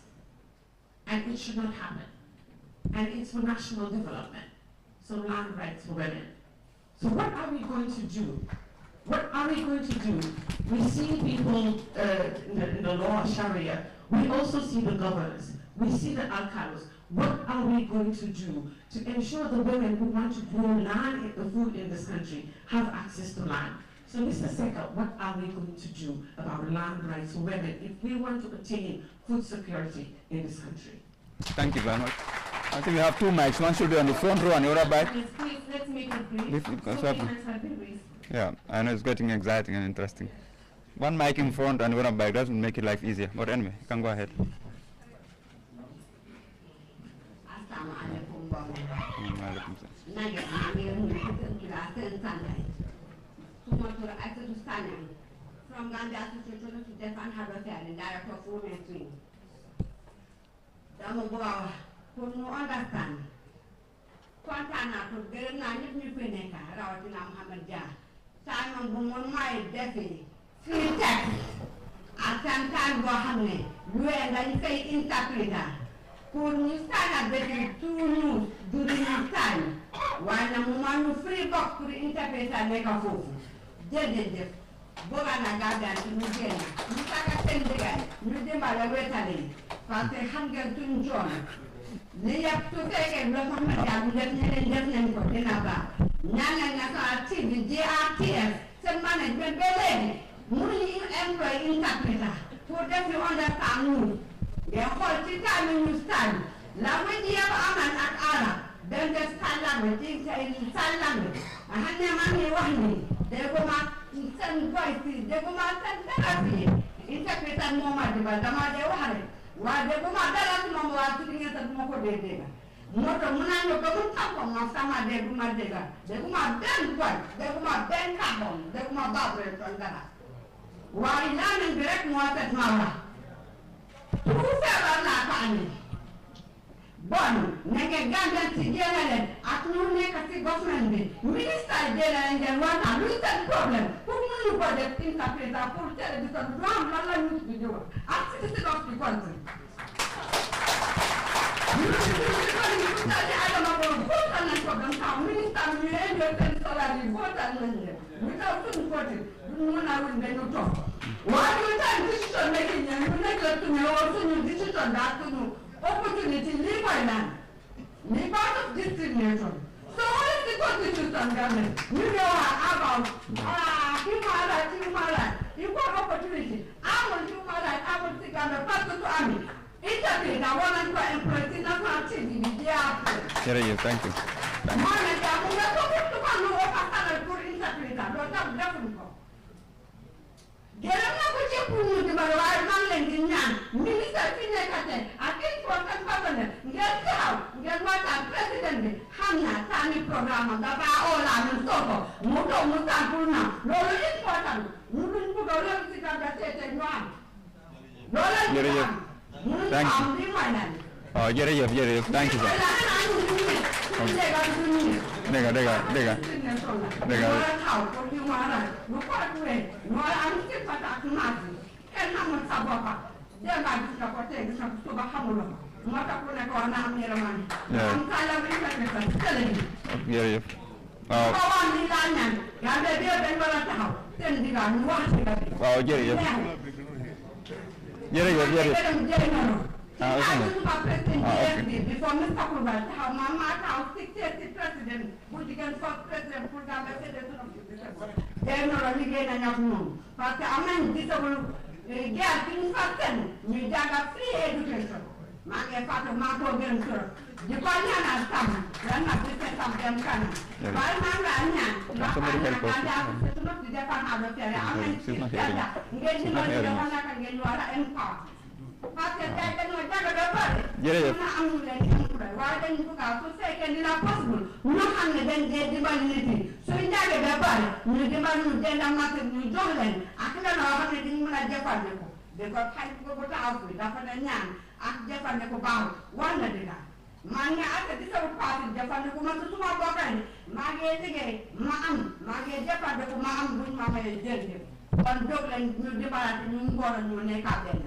And it should not happen. And it's for national development. So land rights for women. So what are we going to do? What are we going to do? We see people in the law of Sharia. We also see the governors. We see the alcalos. What are we going to do to ensure the women who want to grow land, the food in this country, have access to land? So Mr. Seka, what are we going to do about land rights for women if we want to attain food security in this country? Thank you very much. I think we have two mics. One should be on the front row and the other back. Yes, please, let's make it brief. Yeah, I know it's getting exciting and interesting. One mic in front and the other back doesn't make it life easier. But anyway, you can go ahead. From Gambia to defend her affair and director of women's wing. For no understand. Quantana to get a new Peneka, Rawatina Muhammad Jah. Simon Bumon my defi. Free tax. At some time Bohamne, you and I say interpreter. For you stand between two news during this time. While a woman free box to the interpreter make a fool. Dead. Bogana Gambia to New Guinea. You can't send the guy. You demand a wetally. But they hunger to John. They have to take a block of my definitely for dinner. Nana TV, JRTF, some management belay. Money employee interpreter. For them to understand. They hold the time in you stand. Language you have at Arab. Then they stand language, in sign language. I had their money one me. They go back in some voices, they go back and therapy. Interpreter no matter, but the mother worry. Why they go back there to Mama to get at Moko de Moto Munano go up on my summer de Gumadega. They go my Ben White, they go my Ben Carbon, they go my Barbara and that. Why learning direct more at Mama? Who fell on that? Bon, nenge Gambia together, at no negative government, minister and then one a recent problem. Who knew what the interpreter for television ground Lala news video? As citizen of the country. I don't know what and problem. Minister, you and salary, vote and without supporting, you I wouldn't talk. Why do you time decision making and you neglect to me also new decision that to know? Opportunity, leave my land. Leave out of discrimination. So what is the constitution government? You know about human rights. You got opportunity. I want human rights. I want to take on the person to army. Interview, I want to employ national activity. Yeah, thank you. Thank you. Oh, Jerry, thank you, sir. Before Mr. Kubal, how Mama House 630 president, would you get first president, put down the they're not only getting enough room. But I'm disabled. Girl, things happen. You got free education. My father, my program, sir. You can't understand. You're not business of them. Why, my man? Somebody help us. She's not here. Jërëjëf. Waaye dañu ko gaaw su fekkee dina possible ñoo xam ne dañ dee dimbali nit yi suñu njàngee ba pare ñu dimbali ñu jënd marché ñu jox leen ak la loo xam ne dañu mën a jëfandiku di ko xaj ko bu taxaw fi dafa ne ñaan ak jëfandiku baaxul war na dina man nga ak di sama parti jëfandiku man su suma bokkee ni maa ngi liggéey ma am maa ngi jëfandiku ma am buñ ma may jërëjëf kon jóg leen ñu dimbalante ñu mbooloo ñu nekkaat benn.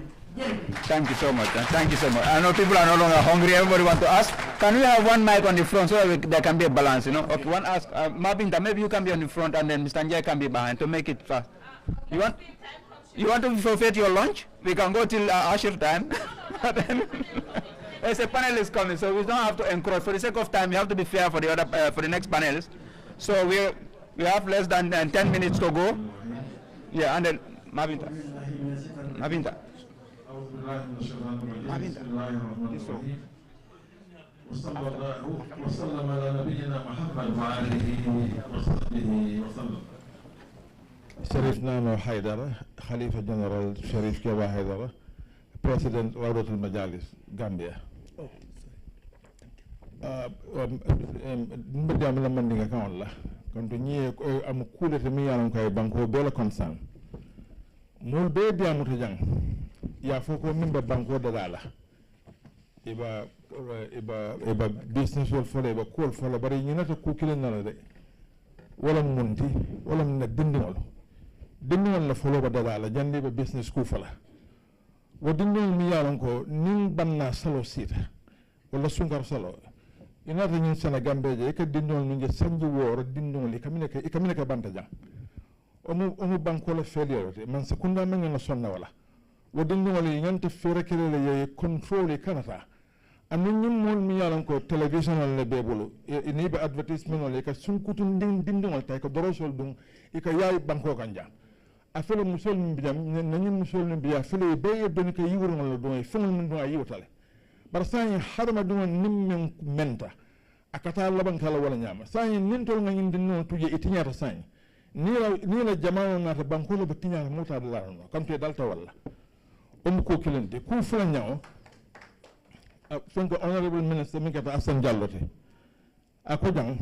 Thank you so much. Thank you so much. I know people are no longer hungry. Everybody wants to ask. Can we have one mic on the front so that there can be a balance, you know? Okay, one ask. Mabinda, maybe you can be on the front and then Mr. Njai can be behind to make it fast. You want to forfeit your lunch? We can go till Ashir time. There's a panelist coming, so we don't have to encroach. For the sake of time, we have to be fair for the other for the next panelist. So we have less than 10 minutes to go. Yeah, and then Mabinda. وسلم على نبينا محمد وآله وصحبه وسلم. شريف نانو حيدر خليفة جنرال شريف كيوا حيدر President روضة المجالس Gambia. Mbediam la mandinga kan la kon to ñi am kuulete mi yalan koy banko bela concern mol be diamu to jang ya foko mimbe banko dala iba business wol fole iba kol fole bari ñi nata ku kilen na de wala munti wala na dindingol la folo ba dala jandi ba business ku fala wo dindingol mi yalan ko nin banna salo sita wala sungar salo inata ñin Sénégal je ka dindingol mi nge sanji woro dindingol ikamine ka banta jang omu banko la failure man sekunda men na sonna wala wodin wala yante fere kele ye control kanata anu nyum mol mi yalan ko television le bebulu ni be advertisement le ka sunkutu dindin wal tay ko dorosol dum e ka yaay banko kanja afele musol mi bidam nani musol mi biya fele be ben ka yiwro wala do e fenul min do yiwtale bar sañi harma dum nimmen menta akata laban kala wala nyama sañi nintol ngin dinno tuje itinyata sañi ni la jamano na banko le batinya mota de la no kam te dalta wala ko kilente ku fula nyaaw fonko honorable minister mi kata Asan Jallote ako jang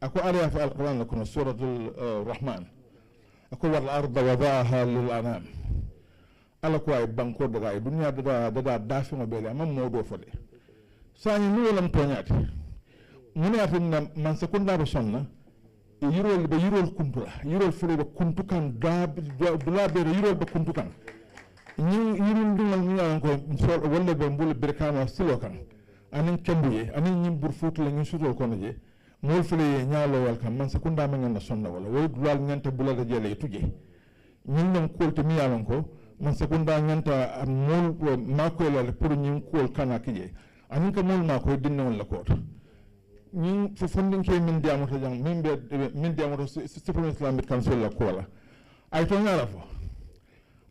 ako ariya fa alquran ko suratul rahman ako wal arda wadaha lil anam ala ko ay banko daga ay dunya daga dafi mo bele am modo fode sani ni wala mtonyati muni atin man sekunda ba sonna yirol kuntula yirol fele ba kuntukan dula be yirol ba kuntukan ñi dungal ñu ñaan ko sol wala be mbul berkama silo kan anin kembuye anin ñim bur futu la ñu sutol ko naje mol fele ñaalo wal kan man sekunda ma ngana sonna wala way dulal ñanta bulata jele tuje ñin ñam kolti mi yalon ko man sekunda ñanta mol ma ko la pour ñim kol kana kije anin ka mol ma ko dinna wala ko ñi fo fondin ke min diamo to jang min diamo to Supreme Islamic Council la ko la ay to ngala fo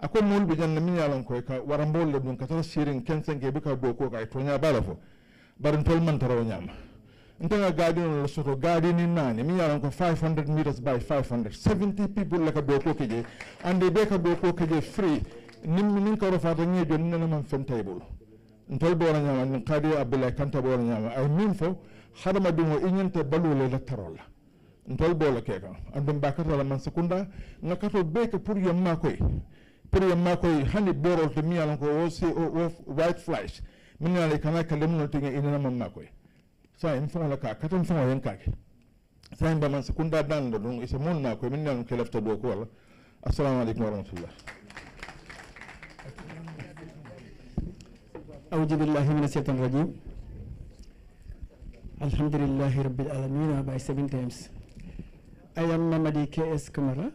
ako mol be janna min yalan ko ka warambol le dun ka tan sirin kensen ke be ka do ko ka to nya bala fo barin tol man taraw nyama ntanga gadi no soto gadi ni nani min yalan ko 500 meters by 500 70 people la ka do ko keje ande be ka do ko keje free nin ko rafata ngi jon nana man fen table ntol bo na nyama ni qadi abdullah kanta bo na nyama ay min fo hadama dumo inyanta balule la tarola ntol bo la keka andum bakata la man sekunda ngakato be ka pour yamma koy hani borol to miyalon ko o white flies min ala kana kalem no tinga ina man makoy sa en fon la ka katon fon yen kake sa en ba man sekunda dan do don isa mon makoy min nan kelafta do ko wala assalamu alaikum wa rahmatullah أعوذ بالله من الشيطان الرجيم الحمد لله رب العالمين by 7 times. I am Mamadi K.S. Kamara,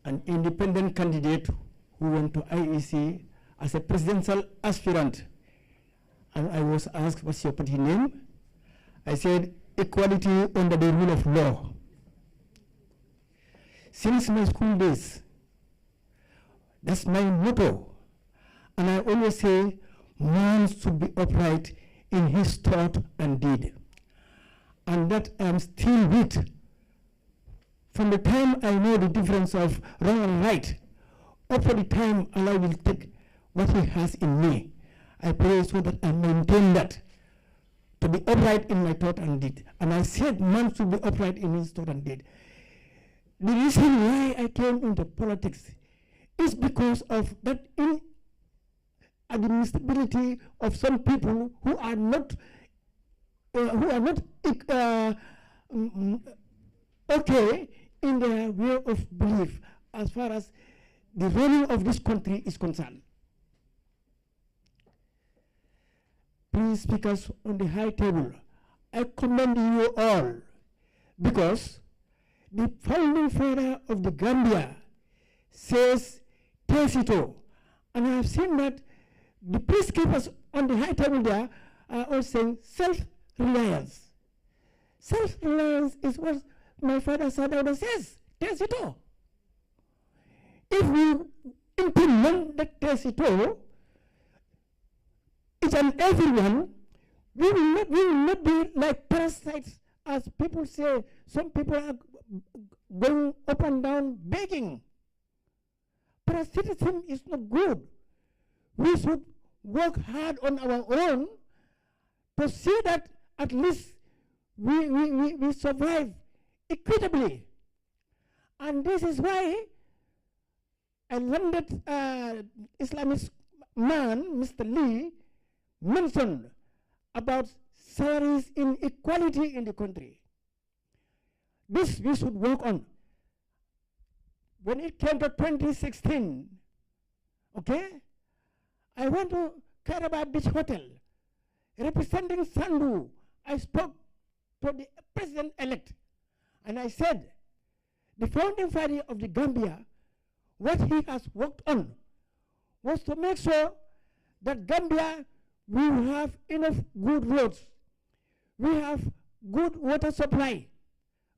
an independent candidate who went to IEC as a presidential aspirant. And I was asked, what's your party name? I said, equality under the rule of law. Since my school days, that's my motto. And I always say, man should be upright in his thought and deed. And that I am still with. From the time I know the difference of wrong and right, up to the time Allah will take what He has in me. I pray so that I maintain that, to be upright in my thought and deed. And I said man should be upright in his thought and deed. The reason why I came into politics is because of that inadmissibility of some people who are not okay in their way of belief as far as the running of this country is concerned. Please, speakers on the high table, I commend you all, because the founding father of the Gambia says tacito, and I have seen that the peacekeepers on the high table there are all saying self-reliance. Self-reliance is what my father Sadauda says, tacito. If we implement that tacito, each and everyone, we will not be like parasites, as people say. Some people are going up and down begging. Parasitism is not good. We should work hard on our own to see that at least we survive equitably. And this is why a landed Islamic man, Mr. Lee, mentioned about salaries inequality in the country. This we should work on. When it came to 2016, okay, I went to Karaba Beach Hotel, representing Sandu. I spoke to the president-elect, and I said, the founding father of the Gambia, what he has worked on was to make sure that Gambia will have enough good roads, we have good water supply,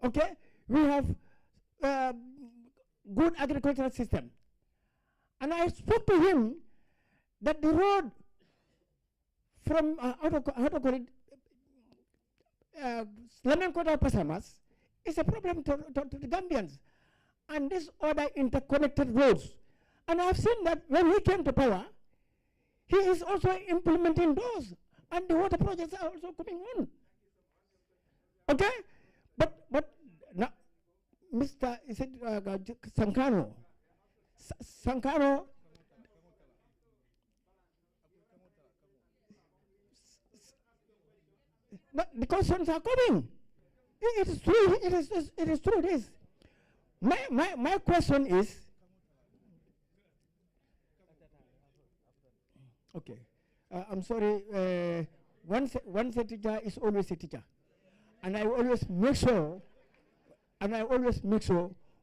okay, we have good agricultural system. And I spoke to him that the road from Slamenkota Pasamas is a problem to the Gambians. And these other interconnected roads. And I've seen that when he came to power, he is also implementing those. And the water projects are also coming on. Okay? But now, Mr. Is it Sankano? Sankano. The questions are coming. It is true. It is true. This. My question is. Okay. I'm sorry. Once a teacher is always a teacher, and I always make sure.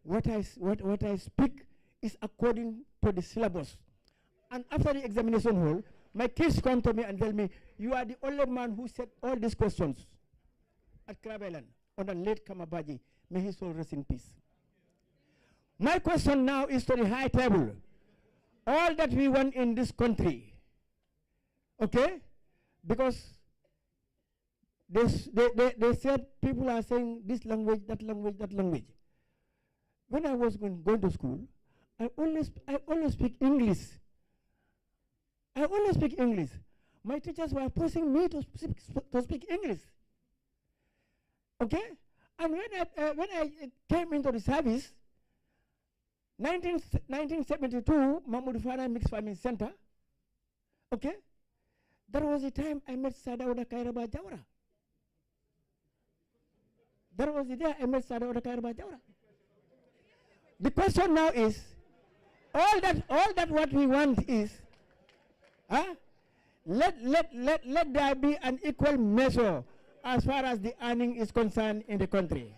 What I speak is according to the syllabus. And after the examination hall, my kids come to me and tell me, you are the only man who said all these questions at Krabelan on the late Kamabaji. May his soul rest in peace. My question now is to the high table. All that we want in this country, okay? Because they said people are saying this language, that language, that language. When I was going to school, I always speak English. I always speak English. My teachers were pushing me to speak English. Okay? And when I came into the service, 1972, Mahmoud Farah Mixed Farming Center, okay? That was the time I met Sadauda Kairaba Jawara. That was the day I met Sadauda Kairaba Jawara. The question now is, all that what we want is, let there be an equal measure as far as the earning is concerned in the country.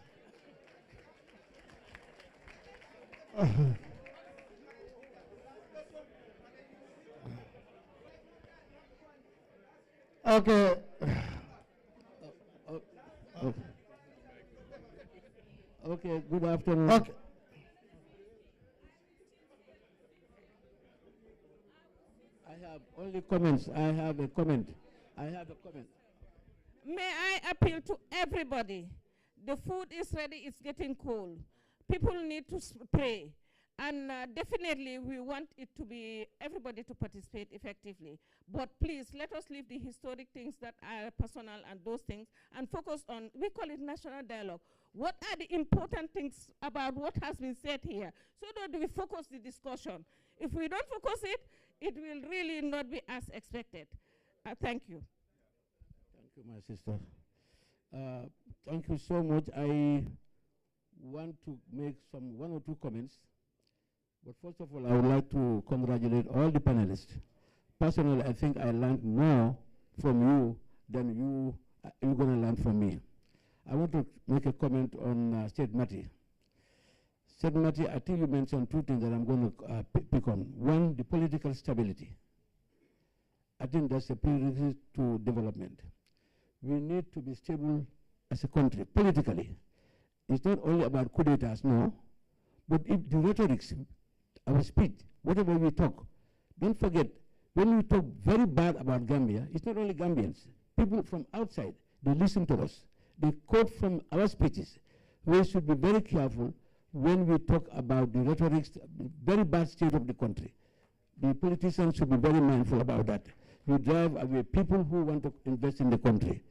Okay. Okay, good afternoon. Okay. I have only comments. I have a comment. May I appeal to everybody? The food is ready, it's getting cold. People need to pray. And definitely we want it to be, everybody to participate effectively. But please, let us leave the historic things that are personal and those things and focus on, we call it national dialogue. What are the important things about what has been said here? So that we focus the discussion. If we don't focus it, it will really not be as expected. Thank you. Thank you, my sister. Thank you so much. I want to make one or two comments. But first of all, I would like to congratulate all the panelists. Personally, I think I learned more from you than you're going to learn from me. I want to make a comment on State Mati. State Mati, I think you mentioned two things that I'm going to pick on. One, the political stability. I think that's a prerequisite to development. We need to be stable as a country, politically. It's not only about coup d'etats, no, but if the rhetorics, our speech, whatever we talk, don't forget, when we talk very bad about Gambia, it's not only Gambians. People from outside, they listen to us. They quote from our speeches. We should be very careful when we talk about the rhetorics, the very bad state of the country. The politicians should be very mindful about that. We drive away people who want to invest in the country.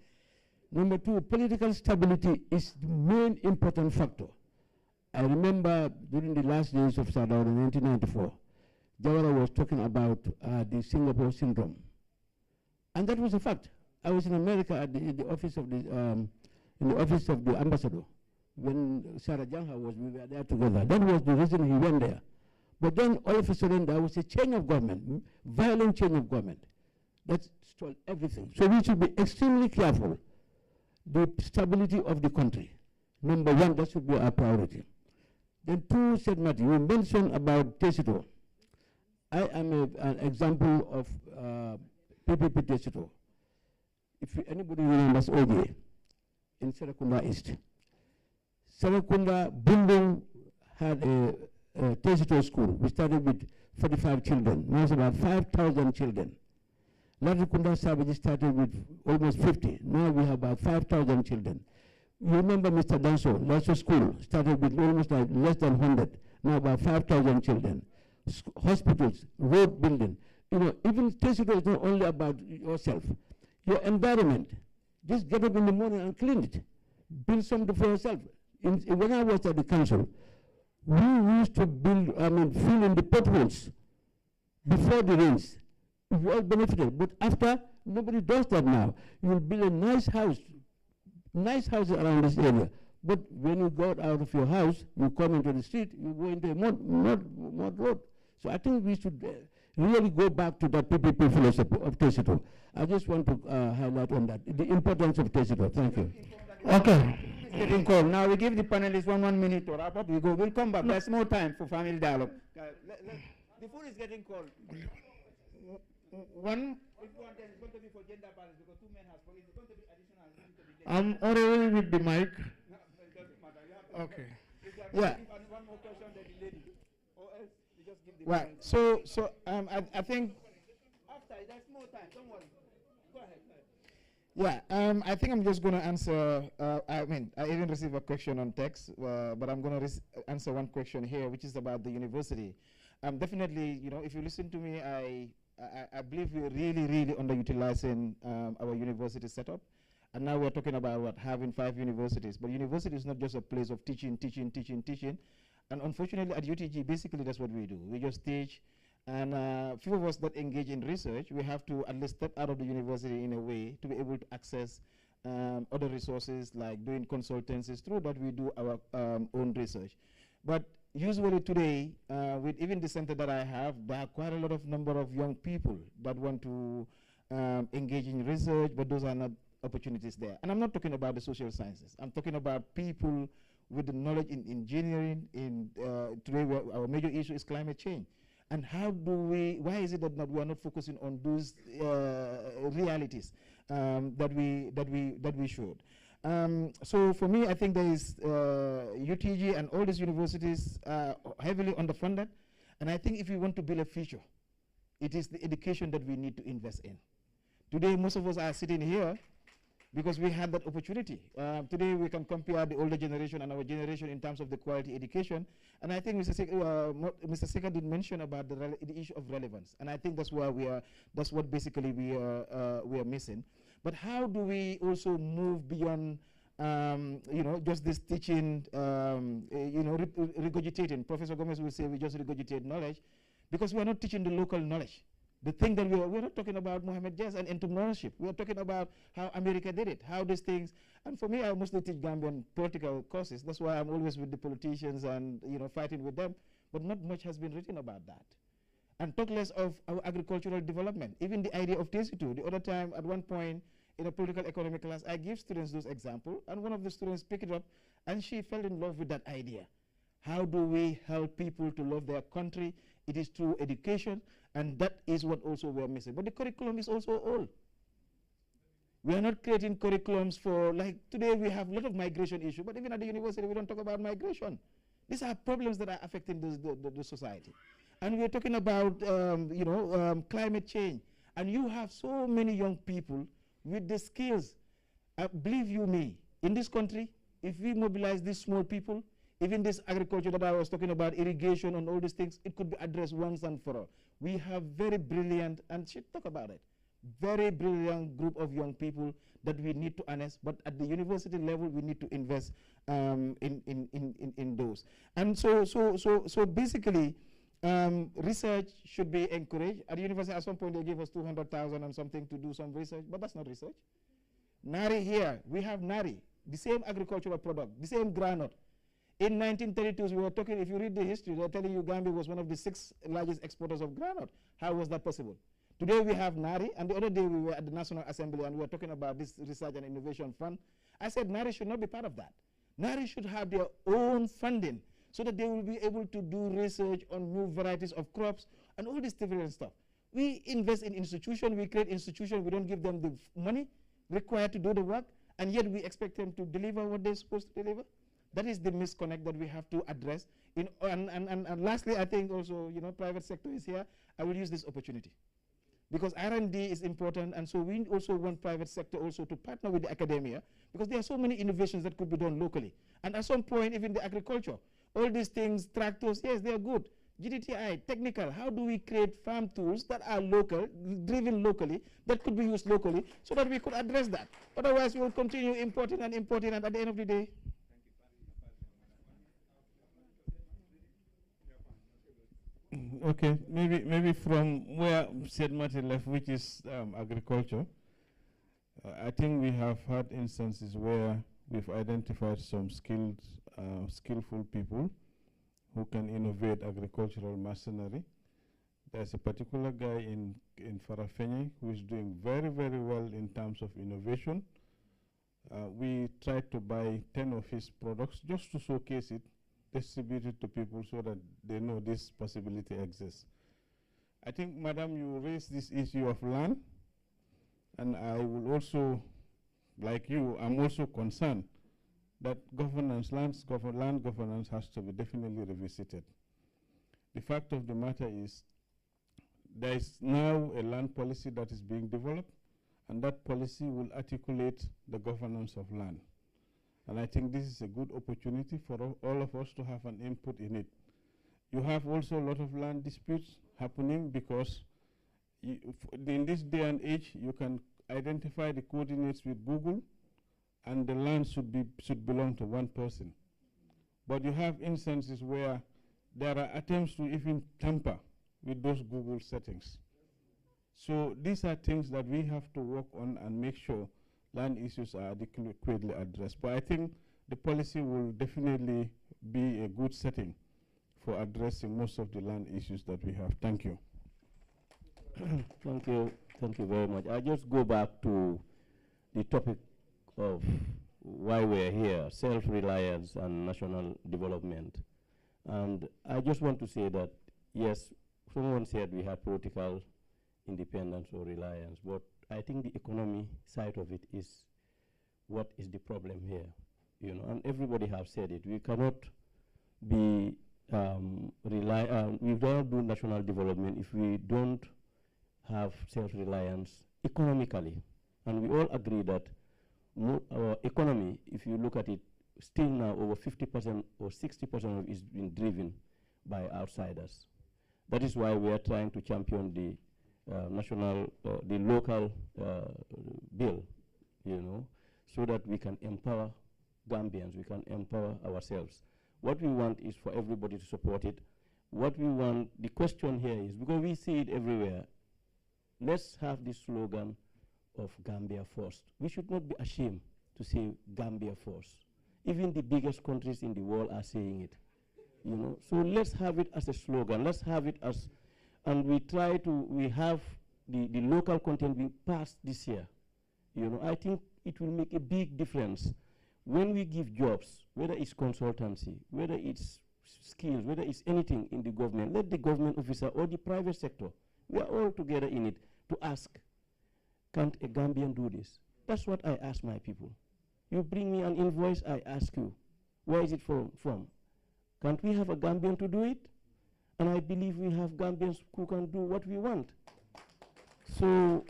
Number two, political stability is the main important factor. I remember during the last days of Sadao in 1994, Jawara was talking about the Singapore syndrome. And that was a fact. I was in America at the office of the ambassador when Sarah Jangha we were there together. That was the reason he went there. But then all of a sudden there was a change of government, violent change of government. That stole everything. So we should be extremely careful. The stability of the country. Number one, that should be our priority. Then two, said Mati, you mentioned about Tesito. I am an example of PPP Tesito. If anybody remembers OJ in Serakunda East. Serakunda Bundung had a Tesito school. We started with 45 children. Now it's about 5,000 children. Latrikunda Savage started with almost 50. Now we have about 5,000 children. You remember Mr. Danso, Lasso School started with almost like less than 100. Now about 5,000 children. Hospitals, road building. You know, even Tesito is not only about yourself. Your environment. Just get up in the morning and clean it. Build something for yourself. When I was at the council, we used to build, fill in the potholes before the rains. We all benefited, but after, nobody does that now. You will build a nice house, nice houses around this area. But when you go out of your house, you come into the street, you go into a mud road. So I think we should really go back to that PPP philosophy of Tesito. I just want to highlight on that, the importance of Tesito. Thank you. Okay. It's getting cold. Now we give the panelists one minute to wrap up. We'll come back. There's more time for family dialogue. The food is getting cold. One. If you want, then it's going to be for gender balance because two men have spoken. It's going to be additional. I'm already with the mic. Okay. Yeah. One more question, then the lady. Or else you just give the Right. mic. So I think. After, there's more time. Don't worry. Go ahead. Yeah, I think I'm just going to answer, I even received a question on text, but I'm going to answer one question here, which is about the university. Definitely, you know, if you listen to me, I believe we're really underutilizing our university setup. And now we're talking about having 5 universities. But university is not just a place of teaching. And unfortunately, at UTG, basically that's what we do. We just teach. And few of us that engage in research, we have to at least step out of the university in a way to be able to access other resources like doing consultancies. Through that, we do our own research. But usually today, with even the center that I have, there are quite a lot of number of young people that want to engage in research, but those are not opportunities there. And I'm not talking about the social sciences. I'm talking about people with the knowledge in engineering. Today, our major issue is climate change. And how do why is it that we are not focusing on those realities? that we should. So for me, I think there is UTG and all these universities are heavily underfunded, and I think if we want to build a future, it is the education that we need to invest in. Today, most of us are sitting here because we had that opportunity. Today, we can compare the older generation and our generation in terms of the quality education. And I think Mr. Seka did mention about the issue of relevance. And I think that's where that's what basically we are missing. But how do we also move beyond, just this teaching, regurgitating? Professor Gomez will say we just regurgitate knowledge because we are not teaching the local knowledge. The thing that we're not talking about Mohammed Jazz and entrepreneurship. We are talking about how America did it, how these things. And for me, I mostly teach Gambian political courses. That's why I'm always with the politicians and fighting with them. But not much has been written about that. And talk less of our agricultural development. Even the idea of TC2. The other time, at one point in a political economy class, I give students those examples, and one of the students picked it up, and she fell in love with that idea. How do we help people to love their country? It is through education, and that is what also we're missing. But the curriculum is also old. We are not creating curriculums for, like today we have a lot of migration issues, but even at the university we don't talk about migration. These are problems that are affecting the society. And we're talking about, climate change. And you have so many young people with the skills. Believe you me, in this country, if we mobilize these small people, even this agriculture that I was talking about, irrigation and all these things, it could be addressed once and for all. We have very brilliant, and she'll talk about it, very brilliant group of young people that we need to harness, but at the university level, we need to invest in those. And so basically, research should be encouraged. At the university, at some point, they gave us 200,000 and something to do some research, but that's not research. Nari here, we have Nari, the same agricultural product, the same granite. In 1932, we were talking, if you read the history, they're telling you Gambia was one of the 6 largest exporters of granite. How was that possible? Today we have Nari, and the other day we were at the National Assembly and we were talking about this Research and Innovation Fund. I said Nari should not be part of that. Nari should have their own funding so that they will be able to do research on new varieties of crops and all this different stuff. We invest in institutions, we create institutions, we don't give them the money required to do the work, and yet we expect them to deliver what they're supposed to deliver. That is the misconnect that we have to address. And lastly, I think also, private sector is here. I will use this opportunity because R&D is important, and so we also want private sector also to partner with the academia because there are so many innovations that could be done locally. And at some point, even the agriculture, all these things, tractors, yes, they are good. GDTI, technical, how do we create farm tools that are local, driven locally, that could be used locally, so that we could address that. Otherwise, we will continue importing, and at the end of the day, okay, maybe from where Said Martin left, which is agriculture, I think we have had instances where we've identified some skillful people who can innovate agricultural machinery. There's a particular guy in Farafenni who is doing very, very well in terms of innovation. We tried to buy 10 of his products just to showcase it, distribute it to people so that they know this possibility exists. I think, Madam, you raised this issue of land, and I will also, like you, I'm also concerned that land governance has to be definitely revisited. The fact of the matter is there is now a land policy that is being developed, and that policy will articulate the governance of land. And I think this is a good opportunity for all of us to have an input in it. You have also a lot of land disputes happening because in this day and age, you can identify the coordinates with Google, and the land should belong to one person. But you have instances where there are attempts to even tamper with those Google settings. So these are things that we have to work on and make sure land issues are adequately addressed. But I think the policy will definitely be a good setting for addressing most of the land issues that we have. Thank you. Thank you very much. I just go back to the topic of why we're here, self-reliance and national development. And I just want to say that, yes, someone said we have political independence or reliance, but I think the economy side of it is what is the problem here, you know, and everybody have said it. We cannot be we don't do national development if we don't have self-reliance economically. And we all agree that our economy, if you look at it, still now over 50% or 60% of it is being driven by outsiders. That is why we are trying to champion the the local bill, you know, so that we can empower Gambians, we can empower ourselves. What we want is for everybody to support it. What we want, the question here is, because we see it everywhere, let's have this slogan of Gambia first. We should not be ashamed to say Gambia first. Even the biggest countries in the world are saying it, you know. So let's have it as a slogan. Let's have it as, and we have the local content being passed this year. You know, I think it will make a big difference when we give jobs, whether it's consultancy, whether it's skills, whether it's anything in the government. Let the government officer or the private sector, we are all together in it, to ask, can't a Gambian do this? That's what I ask my people. You bring me an invoice, I ask you, where is it from? Can't we have a Gambian to do it? And I believe we have Gambians who can do what we want. So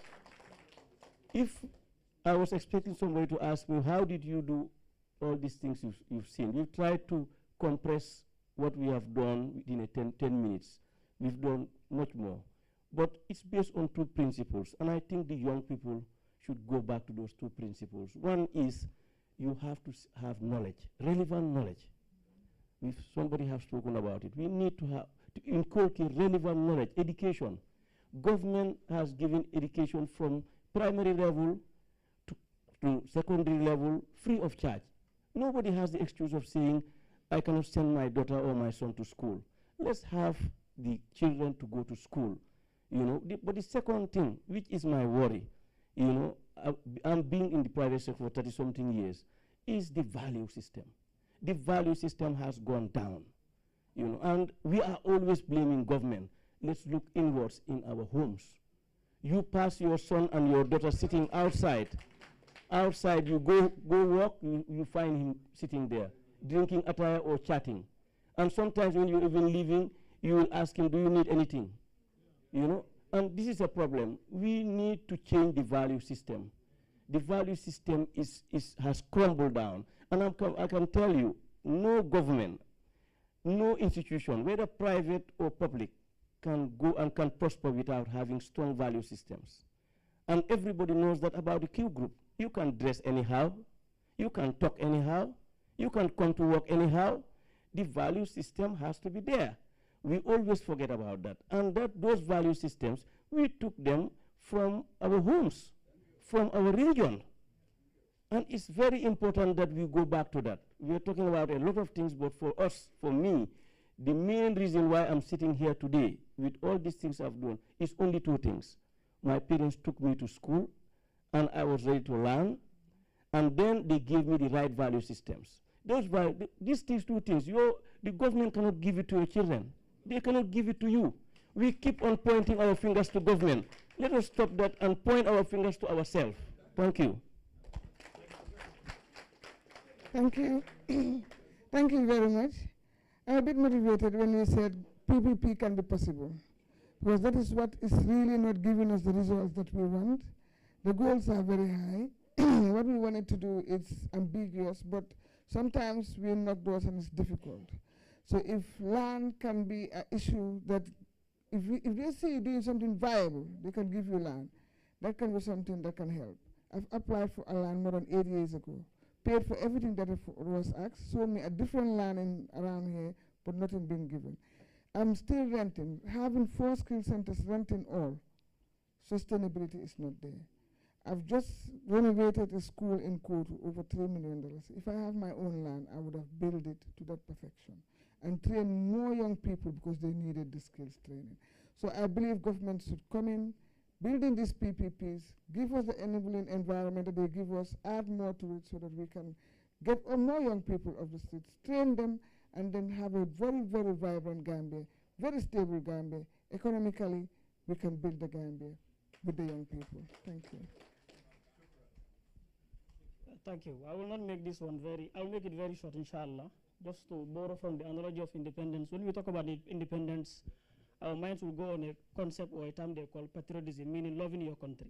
if I was expecting somebody to ask me, how did you do all these things you've seen? We've tried to compress what we have done within 10 minutes. We've done much more. But it's based on two principles, and I think the young people should go back to those two principles. One is you have to have knowledge, relevant knowledge. If somebody has spoken about it, we need to inculcate relevant knowledge, education. Government has given education from primary level to secondary level free of charge. Nobody has the excuse of saying, I cannot send my daughter or my son to school. Let's have the children to go to school. You know, but the second thing, which is my worry, you know, I'm being in the private sector for 30-something years, is the value system. The value system has gone down, you know, and we are always blaming government. Let's look inwards in our homes. You pass your son and your daughter sitting outside. Outside, you go walk, you find him sitting there, drinking attire or chatting. And sometimes when you're even leaving, you will ask him, do you need anything? You know, and this is a problem. We need to change the value system. The value system has crumbled down. And I can tell you, no government, no institution, whether private or public, can go and can prosper without having strong value systems. And everybody knows that about the Q group. You can dress anyhow, you can talk anyhow, you can come to work anyhow. The value system has to be there. We always forget about that. And those value systems, we took them from our homes, from our religion. And it's very important that we go back to that. We are talking about a lot of things, but for us, for me, the main reason why I'm sitting here today with all these things I've done is only two things. My parents took me to school, and I was ready to learn, and then they gave me the right value systems. These two things, the government cannot give it to your children. They cannot give it to you. We keep on pointing our fingers to government. Let us stop that and point our fingers to ourselves. Thank you. Thank you. Thank you very much. I'm a bit motivated when you said PPP can be possible, because that is what is really not giving us the results that we want. The goals are very high. What we wanted to do is ambiguous, but sometimes we knock doors and it's difficult. So if land can be an issue, that if they see you doing something viable, they can give you land. That can be something that can help. I've applied for a land more than 8 years ago, paid for everything that was asked, sold me a different land around here, but nothing being given. I'm still renting, having 4 skill centers, renting all. Sustainability is not there. I've just renovated a school in Kotu, over $3 million. If I have my own land, I would have built it to that perfection and train more young people because they needed the skills training. So I believe government should come in, building these PPPs, give us the enabling environment that they give us, add more to it so that we can get more young people off the streets, train them, and then have a very, very vibrant Gambia, very stable Gambia. Economically, we can build the Gambia. with the young people. Thank you. Thank you. I will not make this one I will make it very short, inshallah. Just to borrow from the analogy of independence. When we talk about independence, our minds will go on a concept or a term they call patriotism, meaning loving your country.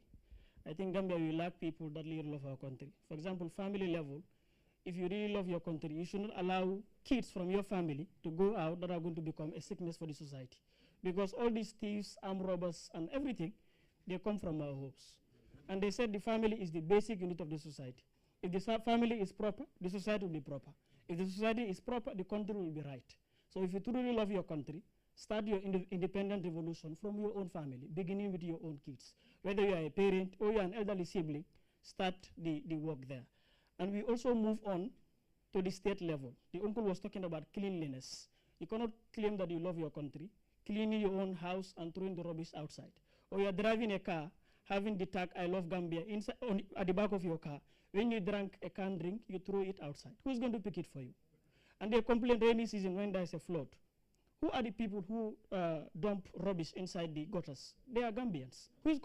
I think Gambia, we lack people that really love our country. For example, family level, if you really love your country, you should not allow kids from your family to go out that are going to become a sickness for the society. Because all these thieves, armed robbers, and everything, they come from our homes. And they said the family is the basic unit of the society. If the family is proper, the society will be proper. If the society is proper, the country will be right. So if you truly love your country, start your independent revolution from your own family, beginning with your own kids. Whether you are a parent or you are an elderly sibling, start the work there. And we also move on to the state level. The uncle was talking about cleanliness. You cannot claim that you love your country, cleaning your own house and throwing the rubbish outside. Or you are driving a car, having the tag, I love Gambia, inside, at the back of your car. When you drank a canned drink, you throw it outside. Who's going to pick it for you? And they complain rainy season when there's a flood. Who are the people who dump rubbish inside the gutters? They are Gambians. Who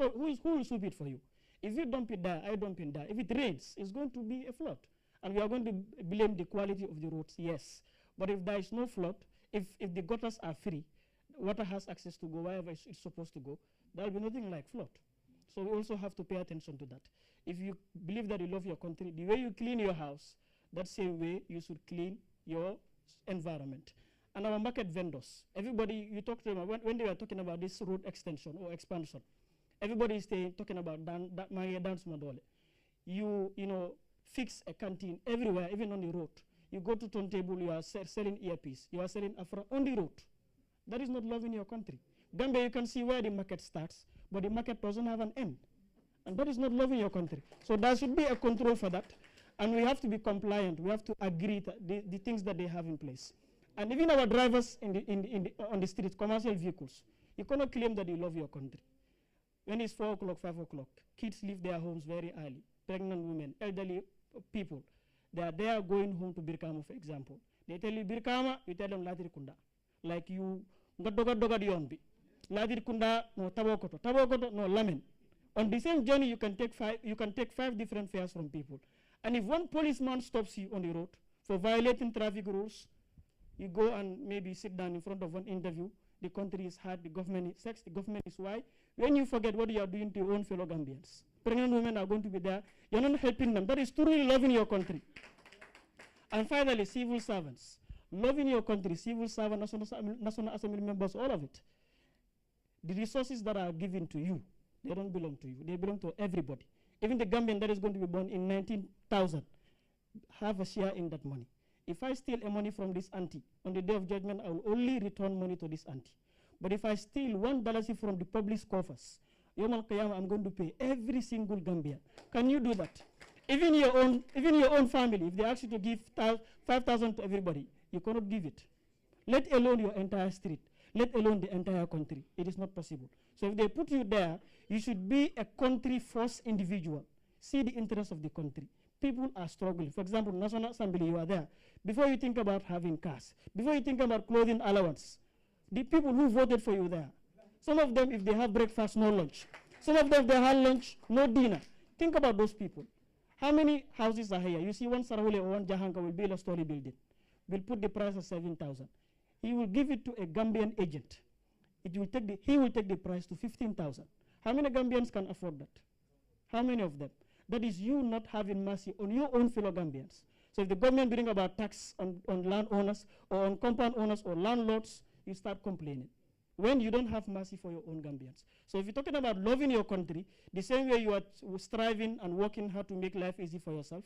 will sweep it for you? If you dump it there, I dump it there. If it rains, it's going to be a flood. And we are going to blame the quality of the roads, yes. But if there is no flood, if the gutters are free, water has access to go wherever it's supposed to go, there will be nothing like flood. So we also have to pay attention to that. If you believe that you love your country, the way you clean your house, that same way you should clean your environment. And our market vendors, everybody, you talk to them, when they were talking about this road extension or expansion, everybody is talking about dance model. You fix a canteen everywhere, even on the road. You go to turntable, you are selling earpiece, you are selling Afra on the road. That is not loving your country. Gambia, you can see where the market starts, but the market doesn't have an end. And that is not loving your country. So there should be a control for that. And we have to be compliant. We have to agree that the things that they have in place. And even our drivers on the streets, commercial vehicles, you cannot claim that you love your country. When it's 4 o'clock, 5 o'clock, kids leave their homes very early. Pregnant women, elderly people, they are there going home to Birkama, for example. They tell you Birkama, you tell them Latir Kunda. Like you, Doga Dionbi. Latir Kunda, no Tabokoto, no Lamen. On the same journey, you can take 5 different fares from people. And if one policeman stops you on the road for violating traffic rules, you go and maybe sit down in front of one interview. The country is hard, the government is sex, the government is why. When you forget what you are doing to your own fellow Gambians, pregnant women are going to be there. You're not helping them. That is truly loving your country. And finally, civil servants. Loving your country, civil servants, National Assembly members, all of it. The resources that are given to you, they don't belong to you. They belong to everybody. Even the Gambian that is going to be born in 19,000 have a share in that money. If I steal a money from this auntie, on the day of judgment, I will only return money to this auntie. But if I steal $1 from the public coffers, Yom Al-Qiyamah, I'm going to pay every single Gambian. Can you do that? Even your own family, if they ask you to give 5,000 to everybody, you cannot give it. Let alone your entire street. Let alone the entire country. It is not possible. So if they put you there, you should be a country-first individual. See the interest of the country. People are struggling. For example, National Assembly, you are there. Before you think about having cars, before you think about clothing allowance, the people who voted for you there, some of them, if they have breakfast, no lunch. Some of them, if they have lunch, no dinner. Think about those people. How many houses are here? You see one Sarawule or one Jahanka will build a story building. Will put the price at 7,000. He will give it to a Gambian agent. He will take the price to 15,000. How many Gambians can afford that? How many of them? That is you not having mercy on your own fellow Gambians. So if the government bring about tax on landowners or on compound owners or landlords, you start complaining. When you don't have mercy for your own Gambians. So if you're talking about loving your country, the same way you are striving and working hard to make life easy for yourself,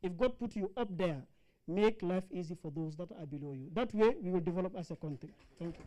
if God put you up there, make life easy for those that are below you. That way we will develop as a country. Thank you.